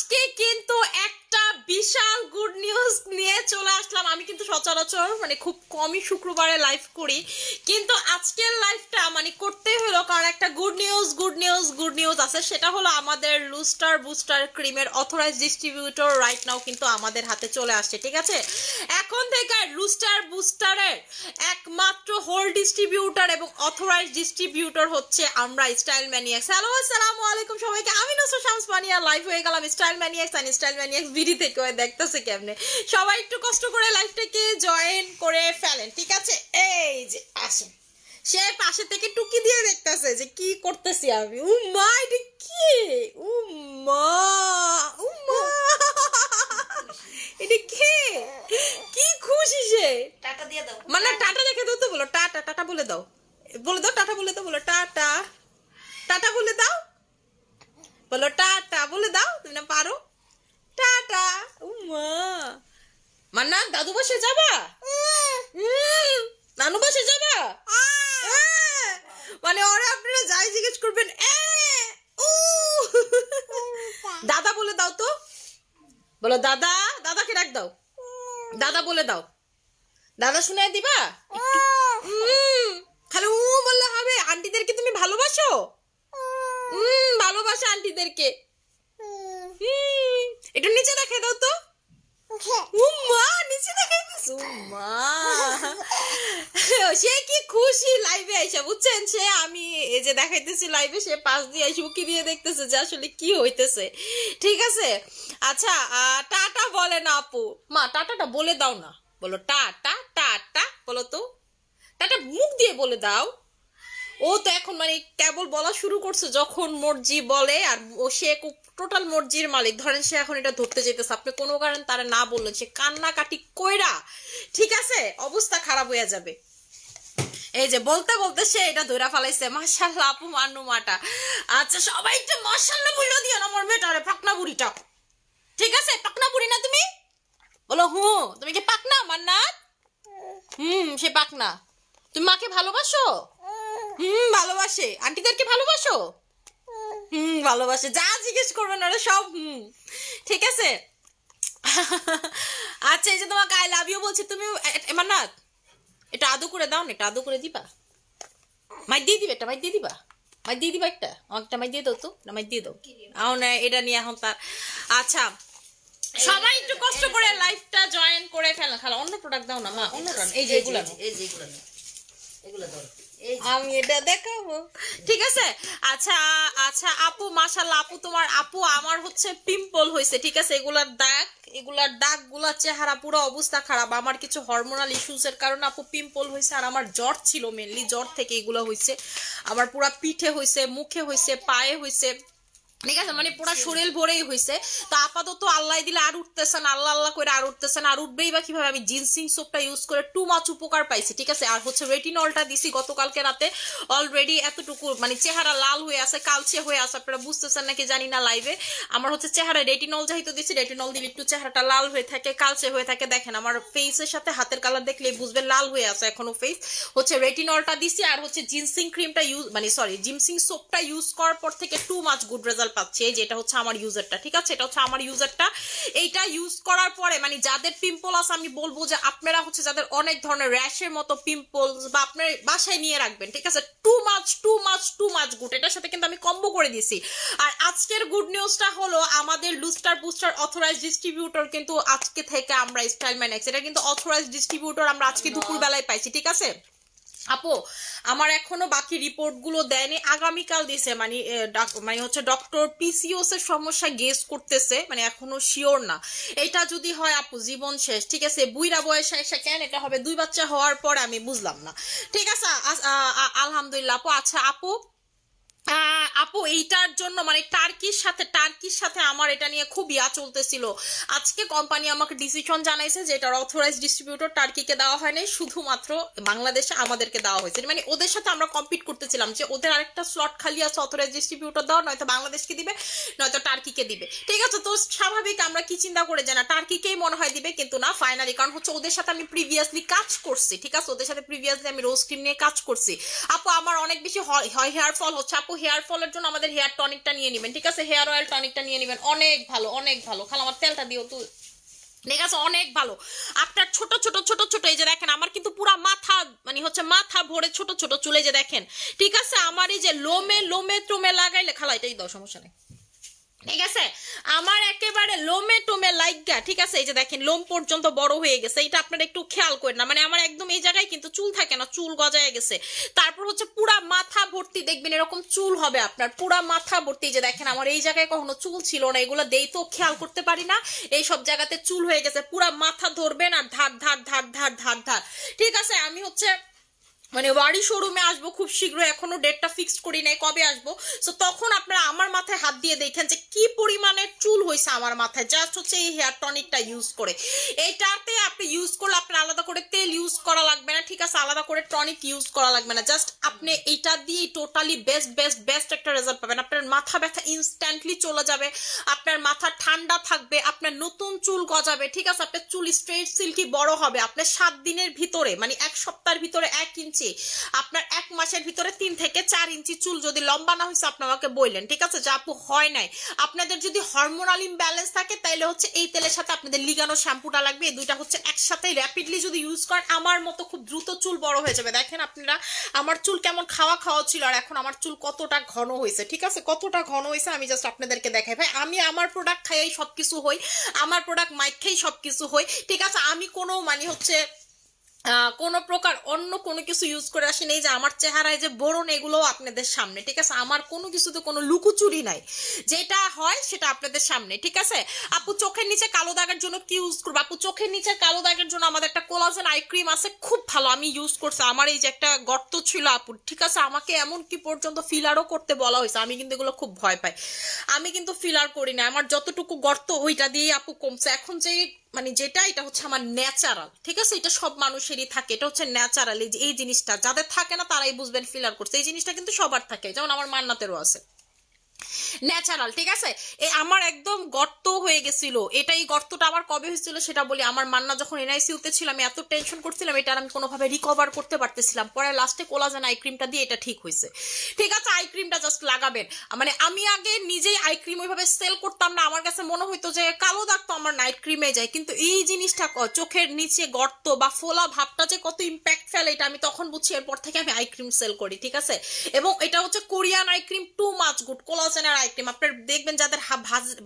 আজকে কিন্তু একটা বিশাল গুড নিউজ নিয়ে চলে আসলাম। আমি কিন্তু সচরাচর মানে খুব কমই শুক্রবারে লাইভ করি, কিন্তু আজকের লাইভটা মানে করতেই হলো কারণ একটা গুড নিউজ আছে। সেটা হলো আমাদের লুস্টার বুস্টার ক্রিমের অথরাইজড ডিস্ট্রিবিউটর রাইট নাও কিন্তু আমাদের হাতে চলে আসছে। ঠিক আছে, এখন থেকে লুস্টার বুস্টারের একমাত্র হোল ডিস্ট্রিবিউটর এবং অথরাইজড ডিস্ট্রিবিউটর হচ্ছে আমরা, স্টাইল ম্যানিয়াক্স। হ্যালো, আসসালামু আলাইকুম সবাইকে। আমি নসর শামস পানিয়া লাইভ হয়ে গেলাম স্টাইল ম্যানিয়াক্স আর স্টাইল ম্যানিয়াক্স ভিডি থেকে দেখতেছে কেমনে। সবাই একটু কষ্ট করে লাইভটাকে জয়েন করে ফেলেন। ঠিক আছে, এই যে আসেন, সে পাশে থেকে টুকি দিয়ে দেখতেছে যে কি করতেছি আমি। উম্মা এটা কি, উম্মা উম্মা এটা কে, কি খুশি সে। টাটা দিয়ে দাও, মানে টাটা দেখে দাও তো, বলো টাটা, টাটা বলে দাও, বলে দাও টাটা বলে দাও, বলো টাটা, টাটা বলে দাও, বলো টাটা বলে দাও, তুমি না পারো। টাটা। উম্মা মান্না দাদু বাসে যাবা, নানু বাসে যাবা, মানে ওরা আপনারা যাই জিজ্ঞেস করবেন দাদা বলে দাও তো, বলো দাদা, দাদাকে ডাক দাও, দাদা বলে দাও, দাদা শুনে দিবা। খালি বললে হবে। আন্টিদেরকে তুমি ভালোবাসো, ভালোবাসো আন্টিদেরকে। একটু নিচে দেখে দাও তো, উম্মা নিচে দেখে দিছো। উম্মা সে কি খুশি লাইভে আইসা, বুঝছেন। সে আমি এই যে দেখাইতেছি লাইভে, সে পাশ দিয়ে আইসা উকি দিয়ে দেখতেছে যে আসলে কি হইতেছে। ঠিক আছে, আচ্ছা টাটা বলে না আপু, মা টাটাটা বলে দাও না, বলো টাটা, টাটা বলো তো, টাটা মুখ দিয়ে বলে দাও। ও তো এখন মানে কেবল বলা শুরু করছে যখন মর্জি বলে, আর ও সে টোটাল মর্জির মালিক। ধরেন সে এখন এটা ধরতে যেতেছে, আপনি কোনো কারণ তারা না বললেন, সে কান্নাকাটি কইরা, ঠিক আছে, অবস্থা খারাপ হয়ে যাবে। এই যে বলতে বলতে সে এটা ধরা ফেলাইছে। মাশাআল্লাহ আপু মান্নু মাটা। আচ্ছা সবাই একটু মাশাআল্লাহ বলে দিও না আমার মেয়েটারে, পাকনা বুড়িটা। ঠিক আছে, পাকনা বুড়ি না তুমি, বলো তুমি কি পাকনা মান্নাত? সে পাকনা। তুমি মাকে ভালোবাসো? ভালোবাসে। আন্টিদেরকে ভালোবাসো? ভালোবাসে। যা জিজ্ঞেস করবেন ওরা সব ঠিক আছে। আচ্ছা এই যে তোমাকে আই লাভ ইউ বলছি, তুমি মান্নাত এটা আদৌ করে দাও না, এটা আদৌ করে দিবা, মাই দিয়ে দিবে, একটা মাই দিয়ে দিবা, মাই দিয়ে দিবা, একটা একটা মাই দিয়ে দাও তো, না মাই দিয়ে দাও না, এটা নিয়ে এখন তার। আচ্ছা সবাই একটু কষ্ট করে লাইভটা জয়েন করে ফেলেন। খালা অন্য প্রোডাক্ট দাও না মা, অন্য এই যে এগুলো, এই যে এগুলো ধরো, আমি এটা দেখাবো। ঠিক আছে, আচ্ছা আচ্ছা আপু মাশাআল্লাহ আপু তোমার, আপু আমার হচ্ছে পিম্পল হয়েছে। ঠিক আছে, এগুলার দাগ গুলা চেহারা পুরো অবস্থা খারাপ। আমার কিছু হরমোনাল ইস্যুস এর কারণে আপু পিম্পল হয়েছে, আর আমার জ্বর ছিল, মেনলি জ্বর থেকে এগুলো হয়েছে। আমার পুরা পিঠে হয়েছে, মুখে হয়েছে, পায়ে হয়েছে। ঠিক আছে, মানে পুরা শরীর ভরেই হয়েছে। তো আপাতত আল্লাহ দিলে আর উঠতেছেন, আল্লাহ আল্লাহ করে আর উঠতেছেন, আর উঠবেই বা কিভাবে। আমি জিনসিং সোপটা ইউজ করে টু মাচ উপকার পাইছি। ঠিক আছে, আর হচ্ছে রেটিনলটা দিছি গতকালকে রাতে, অলরেডি এতটুকু মানে চেহারা লাল হয়ে আছে, কালচে হয়ে আছে। আপনারা বুঝতেছেন নাকি জানি না লাইভে, আমার হচ্ছে চেহারা রেটিনল যেহেতু দিছি, রেটিনল দিলে একটু চেহারাটা লাল হয়ে থাকে, কালচে হয়ে থাকে। দেখেন আমার ফেসের সাথে হাতের কালার দেখলেই বুঝবেন লাল হয়ে আছে এখনো ফেস। হচ্ছে রেটিনলটা দিছি, আর হচ্ছে জিনসিং ক্রিমটা ইউজ মানে সরি জিনসিং সোপটা ইউজ করার পর থেকে টু মাচ গুড রেজাল্ট পাচ্ছি। এই যে এটা হচ্ছে আমার ইউজারটা। ঠিক আছে, এটা হচ্ছে আমার ইউজারটা। এইটা ইউজ করার পরে মানে যাদের পিম্পল আছে, আমি বলবো যে আপনারা হচ্ছে যাদের অনেক ধরনের র্যাশের মতো পিম্পলস বা আপনার বাসায় নিয়ে রাখবেন। ঠিক আছে, টু মাচ গুড। এটার সাথে কিন্তু আমি কম্বো করে দিয়েছি। আর আজকের গুড নিউজটা হলো আমাদের লুস্টার বুস্টার অথরাইজড ডিস্ট্রিবিউটর কিন্তু আজকে থেকে আমরা স্টাইল ম্যানিয়াক্স, এটা কিন্তু অথরাইজড ডিস্ট্রিবিউটর আমরা আজকে দুপুর বেলায় পাইছি। ঠিক আছে আপু, আমার এখনো বাকি রিপোর্ট গুলো দেয়নি, আগামীকাল দিছে। মানে হচ্ছে ডক্টর পিসিওস এর সমস্যা গেস করতেছে, মানে এখনো শিওর না। এটা যদি হয় আপু জীবন শেষ। ঠিক আছে, বুইরা বয়সে এসে কেন এটা হবে, 2 বাচ্চা হওয়ার পরে আমি বুঝলাম না। ঠিক আছে আলহামদুলিল্লাহ আপু। আচ্ছা আপু আপু এইটার জন্য মানে টার্কির সাথে আমার এটা নিয়ে খুব চলতেছিল। আজকে কোম্পানি আমাকে ডিসিশন জানাইছে যে এটার অথরাইজড ডিস্ট্রিবিউটর টার্কিকে দেওয়া হয় নাই, শুধুমাত্র বাংলাদেশে আমাদেরকে দেওয়া হয়েছে। মানে ওদের সাথে আমরা কম্পিট করতেছিলাম যে ওদের আরেকটা স্লট খালি আছে অথরাইজড ডিস্ট্রিবিউটর দেওয়া, নয়তো বাংলাদেশকে দিবে নয়তো টার্কিকে দিবে। ঠিক আছে, তো স্বাভাবিক আমরা কি চিন্তা করে যে না টার্কিকেই মনে হয় দিবে, কিন্তু না ফাইনালি, কারণ হচ্ছে ওদের সাথে আমি প্রিভিয়াসলি কাজ করছি। ঠিক আছে, ওদের সাথে প্রিভিয়াসলি আমি রোজ ক্রিম নিয়ে কাজ করছি। আপু আমার অনেক বেশি হেয়ার ফল হচ্ছে আপু, আপু হেয়ার ফলের জন্য আমাদের হেয়ার টনিকটা নিয়ে নেবেন, ঠিক আছে? হেয়ার অয়েল টনিকটা নিয়ে নেবেন, অনেক ভালো অনেক ভালো। খালা আমার তেলটা দিও তো, ঠিক আছে? অনেক ভালো। আপনার ছোট ছোট ছোট ছোট এই যে দেখেন আমার কিন্তু পুরা মাথা মানে হচ্ছে মাথা ভরে ছোট ছোট চুলে যে দেখেন, ঠিক আছে? আমার এই যে লোমে লোমে টোমে লাগাইলে, খালা এটাই দাও, সমস্যা নেই, ঠিক আছে? আমার একেবারে লোমে টোমে লাইগা, ঠিক আছে? এই যে দেখেন লোম পর্যন্ত বড় হয়ে গেছে, এটা আপনারা একটু খেয়াল করেন না, মানে আমার একদম এই জায়গায় কিন্তু চুল থাকে না, চুল গজায় গেছে। তারপর হচ্ছে পুরা মাথা ভর্তি দেখবেন এরকম চুল হবে আপনার, পুরা মাথা ভর্তি। যে দেখেন আমার এই জায়গায় কখনো চুল ছিল না, এগুলো দেই তো খেয়াল করতে পারি না, এই সব জায়গাতে চুল হয়ে গেছে, পুরা মাথা ধরবেন আর ধার ধার ধার ধার ধার ধার, ঠিক আছে? আমি হচ্ছে মানে ওয়ারি শোরুমে আসবো খুব শীঘ্রই, এখনো ডেটটা ফিক্সড করি নাই কবে আসবো। সো তখন আপনারা আমার মাথায় হাত দিয়ে দেখেন যে কি পরিমাণের চুল হয়েছে আমার মাথায়, জাস্ট হচ্ছে এই হেয়ার টনিকটা ইউজ করে। এইটাতে আপনি ইউজ করলে আপনার আলাদা করে তেল ইউজ করা লাগবে না, ঠিক আছে? আলাদা করে টনিক ইউজ করা লাগবে না, জাস্ট আপনি এইটা দিয়ে টোটালি বেস্ট বেস্ট বেস্ট একটা রেজাল্ট পাবেন। আপনার মাথা ব্যথা ইনস্ট্যান্টলি চলে যাবে, আপনার মাথা ঠান্ডা থাকবে, আপনার নতুন চুল গজাবে, ঠিক আছে? আপনার চুল স্ট্রেট সিল্কি বড় হবে, আপনার 7 দিনের ভিতরে মানে 1 সপ্তাহের ভিতরে 1 ইঞ্চি, আপনার 1 মাসের ভিতরে 3 থেকে 4 ইঞ্চি চুল যদি লম্বা না হয়েছে আপনি আমাকে বললেন, ঠিক আছে? যে আপু হয় নাই, আপনাদের যদি হরমোনাল ইমব্যালেন্স থাকে তাহলে হচ্ছে এই তেলের সাথে আপনাদের লিগানো শ্যাম্পুটা লাগবে, এই দুইটা হচ্ছে একসাথে র্যাপিডলি যদি ইউজ করেন আমার মতো খুব দ্রুত চুল বড় হয়ে যাবে। দেখেন আপনারা আমার চুল কেমন খাওয়া খাওয়া ছিল আর এখন আমার চুল কতটা ঘন হয়েছে, ঠিক আছে? কতটা ঘন হয়েছে আমি জাস্ট আপনাদেরকে দেখাই। ভাই আমি আমার প্রোডাক্ট খাইয়াই সবকিছু হই, আমার প্রোডাক্ট মাইক খেয়েই সবকিছু হই, ঠিক আছে? আমি কোনো মানে হচ্ছে কোনো প্রকার অন্য কোনো কিছু ইউজ করে আসি নেই যে আমার চেহারায় যে বোরন, এগুলো আপনাদের সামনে, ঠিক আছে? আমার কোনো কিছুতে কোনো লুকোচুরি নাই, যেটা হয় সেটা আপনাদের সামনে, ঠিক আছে? আপু চোখের নিচে কালো দাগের জন্য কি ইউজ করবো? আপু চোখের নিচে কালো দাগের জন্য আমাদের একটা কোলাজেন আই ক্রিম আছে, খুব ভালো, আমি ইউজ করছি। আমার এই যে একটা গর্ত ছিল আপু, ঠিক আছে? আমাকে এমন কি পর্যন্ত ফিলারও করতে বলা হয়েছে, আমি কিন্তু এগুলো খুব ভয় পাই, আমি কিন্তু ফিলার করি না। আমার যতটুকু গর্ত ওইটা দিয়ে আপু কমছে। এখন যে মানে যেটা এটা হচ্ছে আমার ন্যাচারাল, ঠিক আছে? এটা সব মানুষেরই থাকে, এটা হচ্ছে ন্যাচারাল। এই জিনিসটা যাদের থাকে না তারাই বুঝবেন ফিলার করছে, এই জিনিসটা কিন্তু সবার থাকে, যেমন আমার মান্নাতেরও আছে ন্যাচারাল, ঠিক আছে? আমার একদম গর্ত হয়ে গেছিল, এই গর্তটা আমার কবে হয়েছিল সেটা বলি। আমার মান্না যখন এনআইসিউতে ছিল আমি এত টেনশন করছিলাম, এটা আমি কোনোভাবে রিকভার করতে পারতেছিলাম, পরে লাস্টে কোলাজেন আই ক্রিমটা দিয়ে এটা ঠিক হয়েছে, ঠিক আছে? আই ক্রিমটা জাস্ট লাগাবেন। মানে আমি আগে নিজেই আই ক্রিম ওইভাবে সেল করতাম না, আমার কাছে মনে হইতো যে কালো দাগ তো আমার নাইট ক্রিমে যায়, কিন্তু এই জিনিসটা চোখের নিচে গর্ত বা ফোলা ভাবটা যে কত ইম্প্যাক্ট ফেলে এটা আমি তখন বুঝছি, এরপর থেকে আমি আই ক্রিম সেল করি, ঠিক আছে? এবং এটা হচ্ছে Korean eye cream, too much good কোলাজেনের আই ক্রিম। আপনার দেখবেন যাদের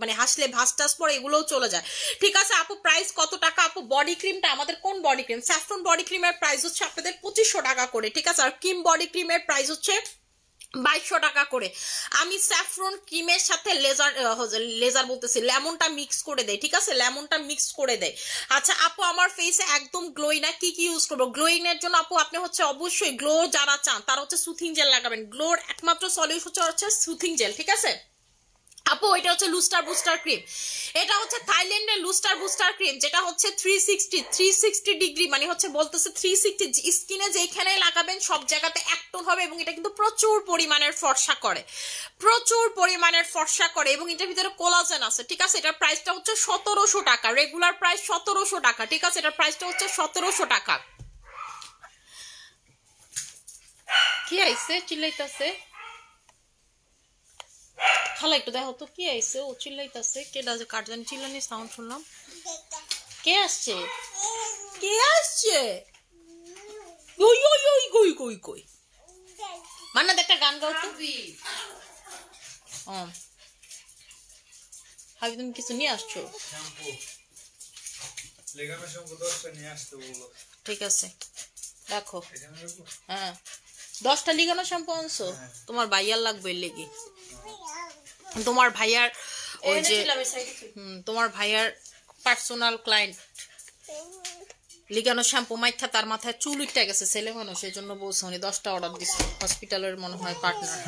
মানে হাসলে ভাস টাস পরে এগুলোও চলে যায়, ঠিক আছে? আপু প্রাইস কত টাকা? আপু বডি ক্রিমটা আমাদের কোন বডি ক্রিম? স্যাফরন বডি ক্রিমের প্রাইস হচ্ছে আপনাদের 2500 টাকা করে, ঠিক আছে? আর কিম বডি ক্রিমের প্রাইস হচ্ছে 2200 টাকা করে। আমি স্যাফরন ক্রিমের সাথে লেজার বলতেছি লেমনটা মিক্স করে দেয়, ঠিক আছে? লেমনটা মিক্স করে দেয়। আচ্ছা আপু আমার ফেসে একদম গ্লোই না, কি কি ইউজ করবো গ্লোইং এর জন্য? আপু আপনি হচ্ছে অবশ্যই গ্লো যারা চান তারা হচ্ছে সুথিং জেল লাগাবেন, গ্লোর একমাত্র সলিউশন হচ্ছে সুথিং জেল, ঠিক আছে? আপু এটা হচ্ছে লুস্টার বুস্টার ক্রিম, এটা হচ্ছে থাইল্যান্ডের লুস্টার বুস্টার ক্রিম, যেটা হচ্ছে 360 ডিগ্রি মানে হচ্ছে বলতেছে 360 স্কিনে যেখানে লাগাবেন সব জায়গাতে এক টোন হবে, এবং এটা কিন্তু প্রচুর পরিমাণের ফর্সা করে, প্রচুর পরিমাণের ফর্সা করে, এবং এটার ভিতরে কোলাজেন আছে, ঠিক আছে? এটার প্রাইসটা হচ্ছে 1700 টাকা, রেগুলার প্রাইস 1700 টাকা, ঠিক আছে? এটার প্রাইসটা হচ্ছে 1700 টাকা। কি আইছে চিল্লাইতাছে? খালা একটু দেখো তো কি আইছে, ও চিল্লাইতাছে, কেডা যে কার জানি চিল্লানি সাউন্ড শুনলাম, কে আসছে? কে আসছে? ওই ওই ওই কই কই কই মান্না একটা গান গাও তো। হাবি তুমি কিছু নিয়ে আসছো? ঠিক আছে দেখো, হ্যাঁ 10টা লিগানো শ্যাম্পু আনছো, তোমার ভাইয়ার লাগবে লেগে, তোমার ভাইয়ার ওই যে তোমার ভাইয়ার পার্সোনাল ক্লায়েন্ট লিগানো শ্যাম্পু মাইখা তার মাথায় চুল উঠে গেছে, ছেলে মানুষ, সেই জন্য বলছে উনি 10টা অর্ডার দিচ্ছে, হসপিটালের মনে হয় পার্টনার।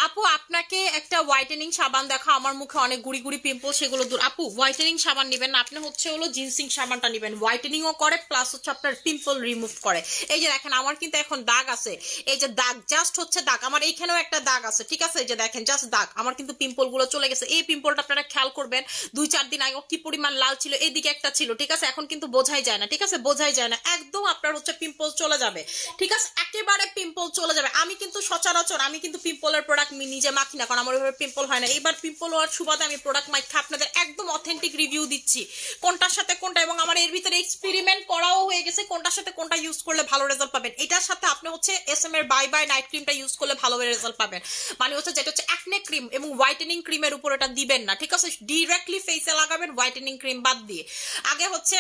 আপু আপনাকে একটা হোয়াইটেনিং সাবান দেখা, আমার মুখে অনেক গুড়ি গুড়ি পিম্পল, সেগুলো দূর। আপু হোয়াইটেনিং সাবান নেবেন না, আপনি হচ্ছে হলো জিনসিং সাবানটা নেবেন, হোয়াইটেনিংও করে প্লাস হচ্ছে আপনার পিম্পল রিমুভ করে। এই যে দেখেন আমার কিন্তু এখন দাগ আছে, এই যে দাগ জাস্ট হচ্ছে দাগ, আমার এইখানেও একটা দাগ আছে, ঠিক আছে? এই যে দেখেন জাস্ট দাগ, আমার কিন্তু পিম্পল গুলো চলে গেছে। এই পিম্পলটা আপনারা খেয়াল করবেন, 2-4 দিন আগে কি পরিমাণ লাল ছিল, এইদিকে একটা ছিল, ঠিক আছে? এখন কিন্তু বোঝাই যায় না, ঠিক আছে? বোঝাই যায় না, একদম আপনার হচ্ছে পিম্পল চলে যাবে, ঠিক আছে? একেবারে পিম্পল চলে যাবে। আমি কিন্তু সচরাচর আমি কিন্তু পিম্পলের প্রোডাক্ট প্রোডাক্ট আমি নিজে মাখি না, কারণ আমার ওইভাবে পিম্পল হয় না। এবার পিম্পল হওয়ার সুবাদে আমি প্রোডাক্ট মাখা আপনাদের একদম অথেন্টিক রিভিউ দিচ্ছি কোনটার সাথে কোনটা, এবং আমার এর ভিতরে এক্সপেরিমেন্ট করাও হয়ে গেছে কোনটার সাথে কোনটা ইউজ করলে ভালো রেজাল্ট পাবেন। এটার সাথে আপনি হচ্ছে SM এর বাই বাই নাইট ক্রিমটা ইউজ করলে ভালো রেজাল্ট পাবেন। মানে হচ্ছে যেটা হচ্ছে অ্যাকনে ক্রিম এবং হোয়াইটেনিং ক্রিমের উপর এটা দিবেন না, ঠিক আছে? ডিরেক্টলি ফেসে লাগাবেন হোয়াইটেনিং ক্রিম বাদ দিয়ে। আগে হচ্ছে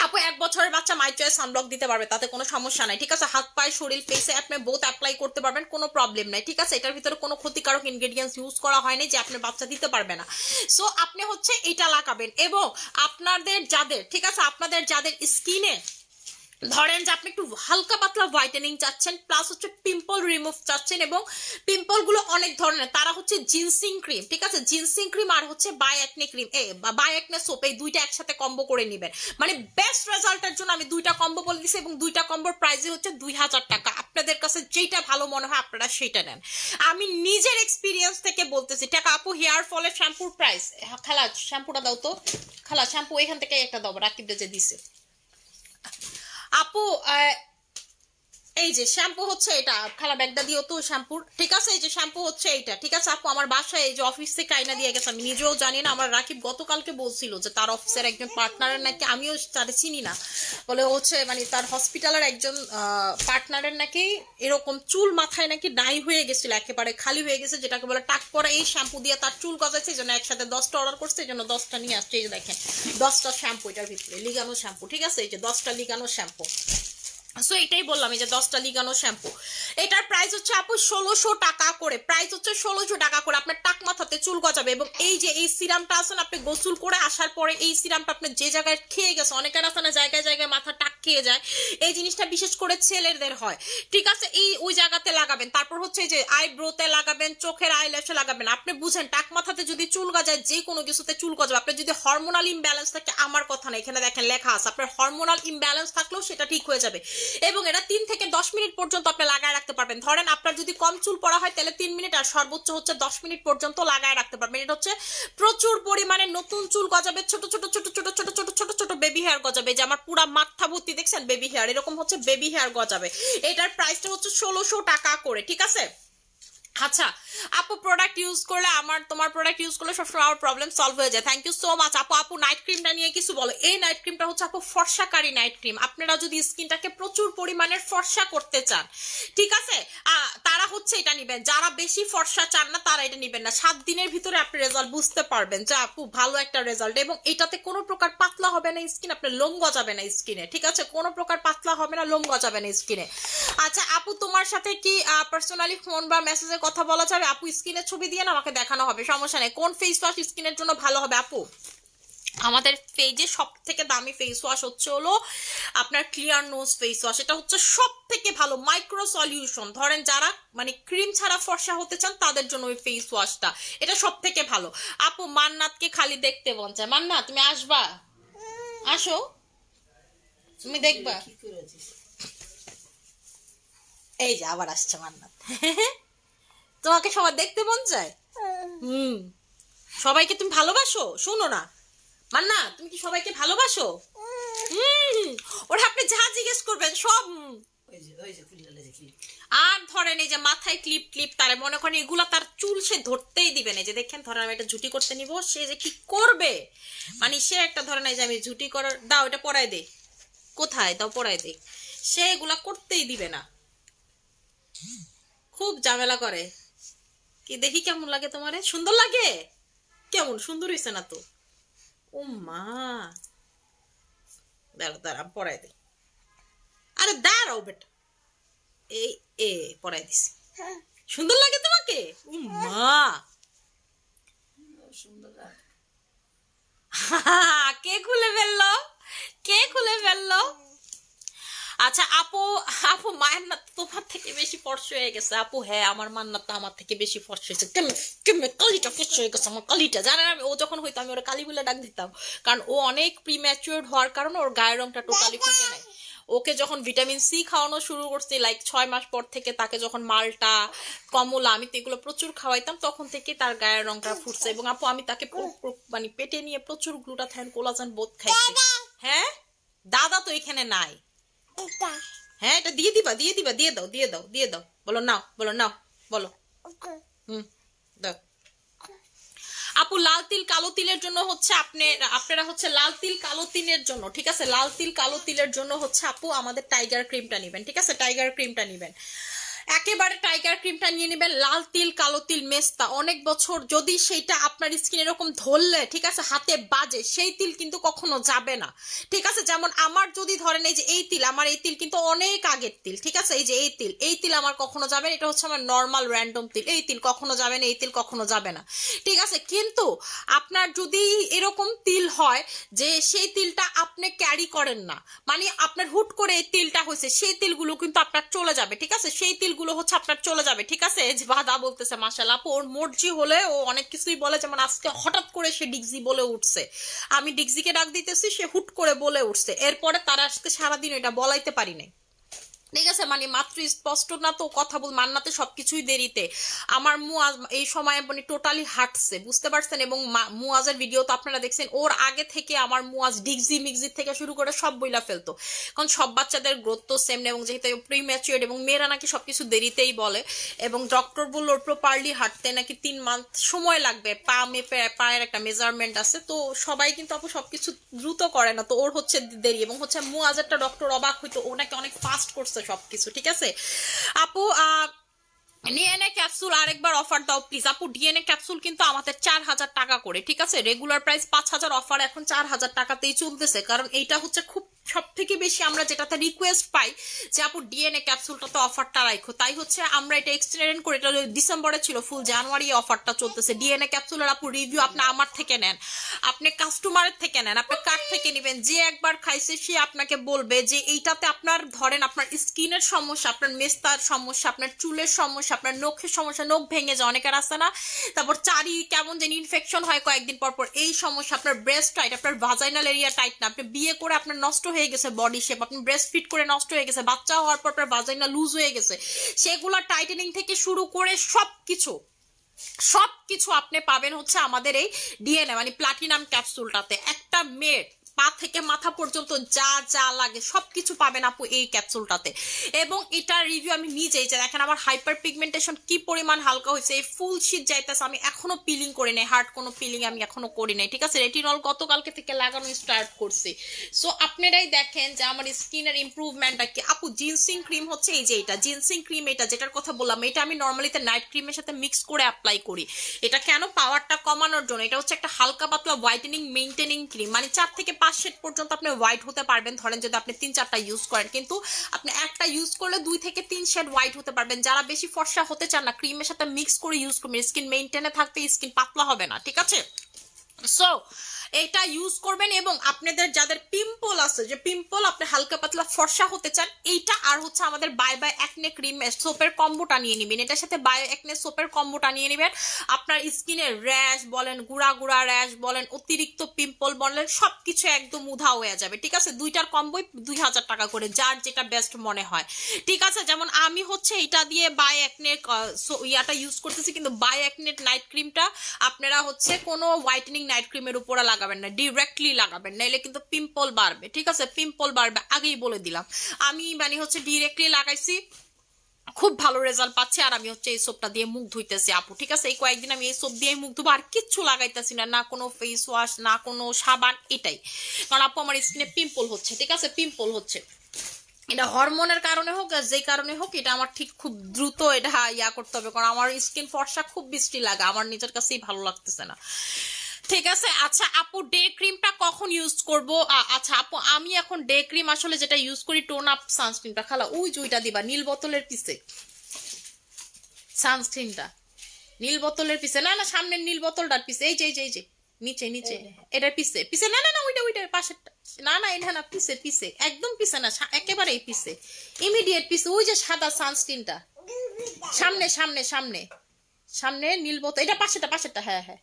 আপু 1 বছরের বাচ্চা মাই চয়েস সানব্লক দিতে পারবে, তাতে কোনো সমস্যা নাই, ঠিক আছে? হাত পায়ে শরীর ফেসে আপনি বোথ অ্যাপ্লাই করতে পারবেন, কোনো প্রবলেম নাই, ঠিক আছে? এটার ভিতরে কোনো ক্ষতিকারক ইনগ্রেডিয়েন্টস ইউজ করা হয়নি যে আপনার বাচ্চা দিতে পারবে না। সো আপনি হচ্ছে এটা লাগাবেন, এবং আপনাদের যাদের, ঠিক আছে, আপনাদের যাদের স্কিনে ধরেন যে আপনি একটু হালকা পাতলা হোয়াইটেনিং চাচ্ছেন, প্লাস হচ্ছে পিম্পল রিমুভ চাচ্ছেন, এবং পিম্পল গুলো অনেক ধরনের, তারা হচ্ছে জিনসিং ক্রিম, ঠিক আছে? জিনসিং ক্রিম আর হচ্ছে bye acne cream, bye acne soap, এই দুইটা একসাথে কম্বো করে নেবেন। মানে বেস্ট রেজাল্টের জন্য আমি দুইটা কম্বো বলে দিচ্ছি, এবং দুইটা কম্বোর প্রাইসই হচ্ছে 2000 টাকা। আপনাদের কাছে যেটা ভালো মনে হয় আপনারা সেটা নেন। আমি নিজের এক্সপিরিয়েন্স থেকে বলতেছি। টাকা আপু হেয়ার ফলের শ্যাম্পুর প্রাইস, খালা শ্যাম্পুটা দাও তো, খালা শ্যাম্পু এখান থেকে একটা দাও, রাকিবটা যে দিছে। আপু এই যে শ্যাম্পু হচ্ছে এটা, খালা ব্যাগটা দিও তো শ্যাম্পুর, ঠিক আছে? এই যে শ্যাম্পু হচ্ছে এইটা, ঠিক আছে আপু? আমার বাসায় এই যে অফিস থেকে আইনা দিয়ে গেছে, আমি নিজেও জানি না। আমার রাকিব গতকালকে বলছিল যে তার অফিসের একজন পার্টনারের নাকি, আমিও তারে চিনি না, বলে হচ্ছে মানে তার হসপিটালের একজন পার্টনারের নাকি এরকম চুল মাথায় নাকি নাই হয়ে গেছিল, একেবারে খালি হয়ে গেছে, যেটাকে বলে টাক পরা। এই শ্যাম্পু দিয়ে তার চুল গজাচ্ছে, এই জন্য একসাথে 10টা অর্ডার করছে, এই জন্য 10টা নিয়ে আসছে। এই যে দেখেন 10টা শ্যাম্পু এটার ভিতরে, লিগানো শ্যাম্পু, ঠিক আছে? এই যে 10টা লিগানো শ্যাম্পু। সো এটাই বললাম, এই যে 10টা লিগানো শ্যাম্পু, এটার প্রাইস হচ্ছে আপু 1600 টাকা করে, প্রাইস হচ্ছে 1600 টাকা করে। আপনার টাক মাথাতে চুল গজাবে, এবং এই যে এই সিরামটা আছে না, আপনি গোসল করে আসার পরে এই সিরামটা আপনি যে জায়গায় খেয়ে গেছে, অনেকের আছে না জায়গায় জায়গায় মাথা টাক খেয়ে যায়, এই জিনিসটা বিশেষ করে ছেলেদের হয়, ঠিক আছে? এই ওই জায়গাতে লাগাবেন। তারপর হচ্ছে এই যে আইব্রোতে লাগাবেন, চোখের আইল্যাশে লাগাবেন। আপনি বুঝেন টাক মাথাতে যদি চুল গজায়, যে কোনো কিছুতে চুল গজাবে। আপনি যদি হরমোনাল ইমব্যালেন্স থাকে, আমার কথা না, এখানে দেখেন লেখা আছে, আপনার হরমোনাল ইমব্যালেন্স থাকলেও সেটা ঠিক হয়ে যাবে। এবং এটা 3 থেকে 10 মিনিট পর্যন্ত আপনি লাগায় রাখতে পারবেন। ধরেন আপনার যদি কম চুল পড়া হয় তাহলে 3 মিনিট, আর সর্বোচ্চ হচ্ছে 10 মিনিট পর্যন্ত লাগায় রাখতে পারবেন। এটা হচ্ছে প্রচুর পরিমাণে নতুন চুল গজাবে, ছোট ছোট ছোট ছোট ছোট ছোট ছোট ছোট বেবি হেয়ার গজাবে। যে আমার পুরা মাথা ভর্তি দেখছেন বেবি হেয়ার, এরকম হচ্ছে বেবি হেয়ার গজাবে। এটার প্রাইসটা হচ্ছে 1600 টাকা করে, ঠিক আছে? আচ্ছা আপু, প্রোডাক্ট ইউজ করলে তোমার প্রোডাক্ট ইউজ করলে সবসময় আমার প্রবলেম সলভ হয়ে যায়। থ্যাংক ইউ সো মাচ আপু। আপু নাইট ক্রিমটা নিয়ে কিছু বলো। এই নাইট ক্রিমটা হচ্ছে আপু ফর্সাকারী নাইট ক্রিম। আপনারা যদি স্কিনটাকে প্রচুর পরিমাণের ফর্সা করতে চান, ঠিক আছে, তারা হচ্ছে এটা নিবেন। যারা বেশি ফর্সা চান না তারা এটা নিবেন না। 7 দিনের ভিতরে আপনি রেজাল্ট বুঝতে পারবেন যে আপু ভালো একটা রেজাল্ট, এবং এটাতে কোনো প্রকার পাতলা হবে না স্কিন, আপনার লোম গজাবে না স্কিনে, ঠিক আছে? কোনো প্রকার পাতলা হবে না, লোম গজাবে না স্কিনে। আচ্ছা আপু, তোমার সাথে কি পার্সোনালি ফোন বা মেসেজে কথা বলা যাবে? আপু স্কিনের ছবি দিয়ে না আমাকে দেখানো হবে, সমস্যা নেই। কোন ফেস ওয়াশ স্কিনের জন্য ভালো হবে আপু? আমাদের পেজে সব থেকে দামি ফেস ওয়াশ হচ্ছে হলো আপনার ক্লিয়ার নোজ ফেস ওয়াশ। এটা হচ্ছে সব থেকে ভালো মাইক্রো সলিউশন। ধরেন যারা মানে ক্রিম ছাড়া ফর্সা হতে চান তাদের জন্য ওই ফেস ওয়াশটা, এটা সব থেকে ভালো। আপু মান্নাতকে খালি দেখতে মন চায়। মান্নাত তুমি আসবা, আসো, তুমি দেখবা। এই যে আবার আসছে মান্নাত। তোমাকে সবার দেখতে মন চায়। সবাইকে তুমি ভালোবাসো? শুনো না মান্না, তুমি কি সবাইকে ভালোবাসো? ওরা আপনি যা জিজ্ঞেস করবেন সব। আর ধরেন এই যে মাথায় ক্লিপ ক্লিপ, তারে মনে করেন এগুলা তার চুল সে ধরতেই দিবে না। যে দেখেন ধরেন আমি একটা ঝুটি করতে নিব, সে যে কি করবে, মানে সে একটা ধরেন এই যে আমি ঝুটি করার দাও, এটা পরাই দে, কোথায় দাও পরাই দে, সে এগুলা করতেই দিবে না, খুব ঝামেলা করে। কি দেখি কেমন লাগে তোমারে? সুন্দর লাগে? কেমন সুন্দর হয়েছে না তো? ও মা, দাঁড়া দাঁড়া পড়াই দে। আরে দাঁড়াও বেটা, এই এ পড়াই দিছি। সুন্দর লাগে তোমাকে? ও মা, কে খুলে ফেললো, কে খুলে ফেললো? আচ্ছা আপু, আপু মায়ের না তোমার থেকে বেশি ফর্সা হয়ে গেছে আপু। হ্যাঁ আমার মান্না তো আমার থেকে বেশি ফর্সা হয়েছে। কালিটা ফর্সা হয়ে গেছে আমার কালিটা, জানেন? আমি ও যখন হইতো আমি ওরা কালি বলে ডাক দিতাম, কারণ ও অনেক প্রিম্যাচিওর হওয়ার কারণে ওর গায়ের রংটা টোটালি ফুটে নাই। ওকে যখন ভিটামিন সি খাওয়ানো শুরু করছি লাইক 6 মাস পর থেকে, তাকে যখন মালটা কমলা আমি তো এগুলো প্রচুর খাওয়াইতাম, তখন থেকে তার গায়ের রংটা ফুটছে। এবং আপু আমি তাকে মানে পেটে নিয়ে প্রচুর গ্লুটাথাইন কোলাজেন বোধ খাইছি। হ্যাঁ দাদা তো এখানে নাই। হ্যাঁ এটা দিয়ে দিবা, দিয়ে দিবা, দিয়ে দাও, দিয়ে দাও, দিয়ে দাও। বলো নাও, বলো নাও, বলো দাও আপু। লাল তিল কালো তিলের জন্য হচ্ছে আপনারা হচ্ছে লাল তিল কালো তিলের জন্য, ঠিক আছে, লাল তিল কালো তিলের জন্য হচ্ছে আপু আমাদের টাইগার ক্রিমটা নেবেন, ঠিক আছে, টাইগার ক্রিমটা নেবেন, একেবারে টাইগার ক্রিমটা নিয়ে নেবেন। লাল তিল কালো তিল মেস্তা অনেক বছর যদি সেইটা আপনার স্কিন এরকম ধরলে, ঠিক আছে, হাতে বাজে, সেই তিল কিন্তু কখনো যাবে না, ঠিক আছে। যেমন আমার যদি ধরেন এই যে এই তিল, আমার এই তিল কিন্তু অনেক আগের তিল, ঠিক আছে, এই যে এই তিল আমার কখনো যাবে না, এটা হচ্ছে আমার নর্মাল র্যান্ডম তিল, এই তিল কখনো যাবে না, এই তিল কখনো যাবে না, ঠিক আছে। কিন্তু আপনার যদি এরকম তিল হয় যে সেই তিলটা আপনি ক্যারি করেন না, মানে আপনার হুট করে এই তিলটা হয়েছে, সেই তিলগুলো কিন্তু আপনার চলে যাবে, ঠিক আছে, সেই তিলগুলো হচ্ছে আপনার চলে যাবে, ঠিক আছে। যে বাদা বলতেছে মাশাআল্লাহ আপু, ওর মর্জি হলে ও অনেক কিছুই বলে, যেমন আজকে হঠাৎ করে সে ডিগজি বলে উঠছে, আমি ডিগজিকে ডাক দিতেছি, সে হুট করে বলে উঠছে, এরপরে তারা আজকে সারাদিন এটা বলাইতে পারি নাই, ঠিক আছে, মানে মাত্র স্পষ্ট না তো কথা বল মান্নাতে সবকিছুই দেরিতে। আমার মুয়াজ এই সময় মানে টোটালি হাঁটছে, বুঝতে পারছেন, এবং মুয়াজের ভিডিও তো আপনারা দেখছেন, ওর আগে থেকে আমার মুয়াজ ডিগজি মিগজি থেকে শুরু করে সব বইলা ফেলতো, কারণ সব বাচ্চাদের গ্রোথ তো সেম না, এবং যেহেতু প্রিম্যাচিওর, এবং মেয়েরা নাকি সবকিছু দেরিতেই বলে, এবং ডক্টর বললো প্রপারলি হাঁটতে নাকি 3 মান্থ সময় লাগবে, পায়ের একটা মেজারমেন্ট আছে, তো সবাই কিন্তু আপু সবকিছু দ্রুত করে না, তো ওর হচ্ছে দেরি, এবং হচ্ছে মুয়াজেরটা ডক্টর অবাক হইতো, ও নাকি অনেক ফাস্ট করছে সবকিছু, ঠিক আছে আপু। ডিএনএ ক্যাপসুল আরেকবার অফার দাও প্লিজ আপু। ডিএনএ ক্যাপসুল কিন্তু আমাদের 4000 টাকা করে, ঠিক আছে, রেগুলার প্রাইস 5000, অফার এখন 4000 টাকাতেই চলতেছে, কারণ এইটা হচ্ছে খুব সব থেকে বেশি আমরা যেটাতে রিকোয়েস্ট পাই যে আপু ডিএনএ ক্যাপসুলটা তো অফারটা রাখো, তাই হচ্ছে আমরা এটা এক্সটেন্ড করে, এটা ডিসেম্বরে ছিল, ফুল জানুয়ারি অফারটা চলতেছে। ডিএনএ ক্যাপসুলের আপু রিভিউ আপনি আমার থেকে নেন, আপনি কাস্টমারের থেকে নেন, আপনি কার থেকে নেবেন, যে একবার খাইছে সে আপনাকে বলবে যে এইটাতে আপনার ধরেন আপনার স্কিনের সমস্যা, আপনার মেস্তার সমস্যা, আপনার চুলের সমস্যা, আপনার নখের সমস্যা, নখ ভেঙে যায় অনেকের আছে না, তারপর চারি কেমন যেন ইনফেকশন হয় কয়েকদিন পর পর, এই সমস্যা, আপনার ব্রেস্ট টাইট, আপনার ভাজাইনাল এরিয়া টাইট না, আপনি বিয়ে করে আপনার নষ্ট হয়ে গেছে বডি শেপ, আপনি ব্রেস্ট ফিট করে নষ্ট হয়ে গেছে, বাচ্চা হওয়ার পর আপনার ভাজাইনা লুজ হয়ে গেছে, সেগুলো টাইটেনিং থেকে শুরু করে সবকিছু আপনি পাবেন হচ্ছে আমাদের এই ডিএনএ মানে প্লাটিনাম ক্যাপসুলটাতে। একটা মেয়ের পা থেকে মাথা পর্যন্ত যা যা লাগে সবকিছু পাবেন আপু এই ক্যাপসুলটাতে, এবং এটা রিভিউ আমি নিজেই যে দেখেন আমার হাইপার পিগমেন্টেশন কি পরিমাণ হালকা হয়েছে, এই ফুল শীত যাইতেছে, আমি এখনো পিলিং করি নাই, হার্ড কোনো পিলিং আমি এখনো করি নাই, ঠিক আছে, রেটিনল গতকালকে থেকে লাগানো স্টার্ট করছি। সো আপনারাই দেখেন যে আমার স্কিনের ইমপ্রুভমেন্টটা কি আপু। জিনসিং ক্রিম হচ্ছে এই যে এটা জিনসিং ক্রিম, এটা যেটার কথা বললাম, এটা আমি নর্মালিতে নাইট ক্রিমের সাথে মিক্স করে অ্যাপ্লাই করি, এটা কেন পাওয়ারটা কমানোর জন্য, এটা হচ্ছে একটা হালকা পাতলা হোয়াইটেনিং মেইনটেনিং ক্রিম, মানে 4 থেকে 5 শেড পর্যন্ত আপনি হোয়াইট হতে পারবেন, ধরেন যদি আপনি 3-4টা ইউজ করেন, কিন্তু আপনি একটা ইউজ করলে 2 থেকে 3 শেড হোয়াইট হতে পারবেন। যারা বেশি ফর্সা হতে চান না, ক্রিমের সাথে মিক্স করে ইউজ করবেন, স্কিন মেইনটেনে থাকতে, স্কিন পাতলা হবে না, ঠিক আছে। সো এটা ইউজ করবেন, এবং আপনাদের যাদের পিম্পল আছে, যে পিম্পল আপনি হালকা পাতলা ফর্সা হতে চান, এইটা আর হচ্ছে আমাদের বাই বাই একনে ক্রিম সোপের কম্বোটা নিয়ে নেবেন, এটার সাথে বাই একনে সোপের কম্বোটা নিয়ে নেবেন। আপনার স্কিনের র্যাশ বলেন, গুড়া গুড়া র্যাশ বলেন, অতিরিক্ত পিম্পল বলেন, সবকিছু একদম উধা হয়ে যাবে, ঠিক আছে। দুইটার কম্বোই 2000 টাকা করে, যার যেটা বেস্ট মনে হয়, ঠিক আছে। যেমন আমি হচ্ছে এটা দিয়ে বাই একনে ইয়াটা ইউজ করতেছি, কিন্তু বাই একনে নাইট ক্রিমটা আপনারা হচ্ছে কোনো হোয়াইটেনিং নাইট ক্রিমের উপরে লাগাবেন না, ডিরেক্টলি লাগাবেন, নাইলে কিন্তু পিম্পল বাড়বে, ঠিক আছে, পিম্পল বাড়বে, আগেই বলে দিলাম। আমি মানে হচ্ছে ডিরেক্টলি লাগাইছি, খুব ভালো রেজাল্ট পাচ্ছি, আর আমি হচ্ছে এই সোপটা দিয়ে মুখ ধুইতেছি আপু, ঠিক আছে, এই কয়েকদিন আমি এই সোপ দিয়ে মুখ ধুবো, আর কিচ্ছু লাগাইতেছি না, না কোনো ফেস ওয়াশ, না কোনো সাবান, এটাই, কারণ আপু আমার স্কিনে পিম্পল হচ্ছে, ঠিক আছে, পিম্পল হচ্ছে, এটা হরমোনের কারণে হোক আর যে কারণে হোক, এটা আমার ঠিক খুব দ্রুত এটা ইয়া করতে হবে, কারণ আমার স্কিন ফর্সা খুব বৃষ্টি লাগে, আমার নিজের কাছেই ভালো লাগতেছে না, ঠিক আছে। আচ্ছা আপু ডে ক্রিমটা কখন ইউজ করব? আচ্ছা আপু আমি এখন ডে ক্রিম আসলে যেটা ইউজ করি টোন আপ সানস্ক্রিনটা, খালা ওই জুইটা দিবা নীল বোতলের পিছে, সানস্ক্রিনটা নীল বোতলের পিছে, না না সামনের নীল বোতলটার পিছে, এই যে এই যে এই যে নিচে নিচে এটার পিছে পিছে, না না না ওইটার পাশেরটা, না না এটা না, পিছে পিছে একদম পিছে না, একেবারেই পিছে, ইমিডিয়েট পিছে, ওই যে সাদা সানস্ক্রিনটা, সামনে সামনে সামনে সামনে নীল বোতল, এটা পাশেরটা, হ্যাঁ হ্যাঁ,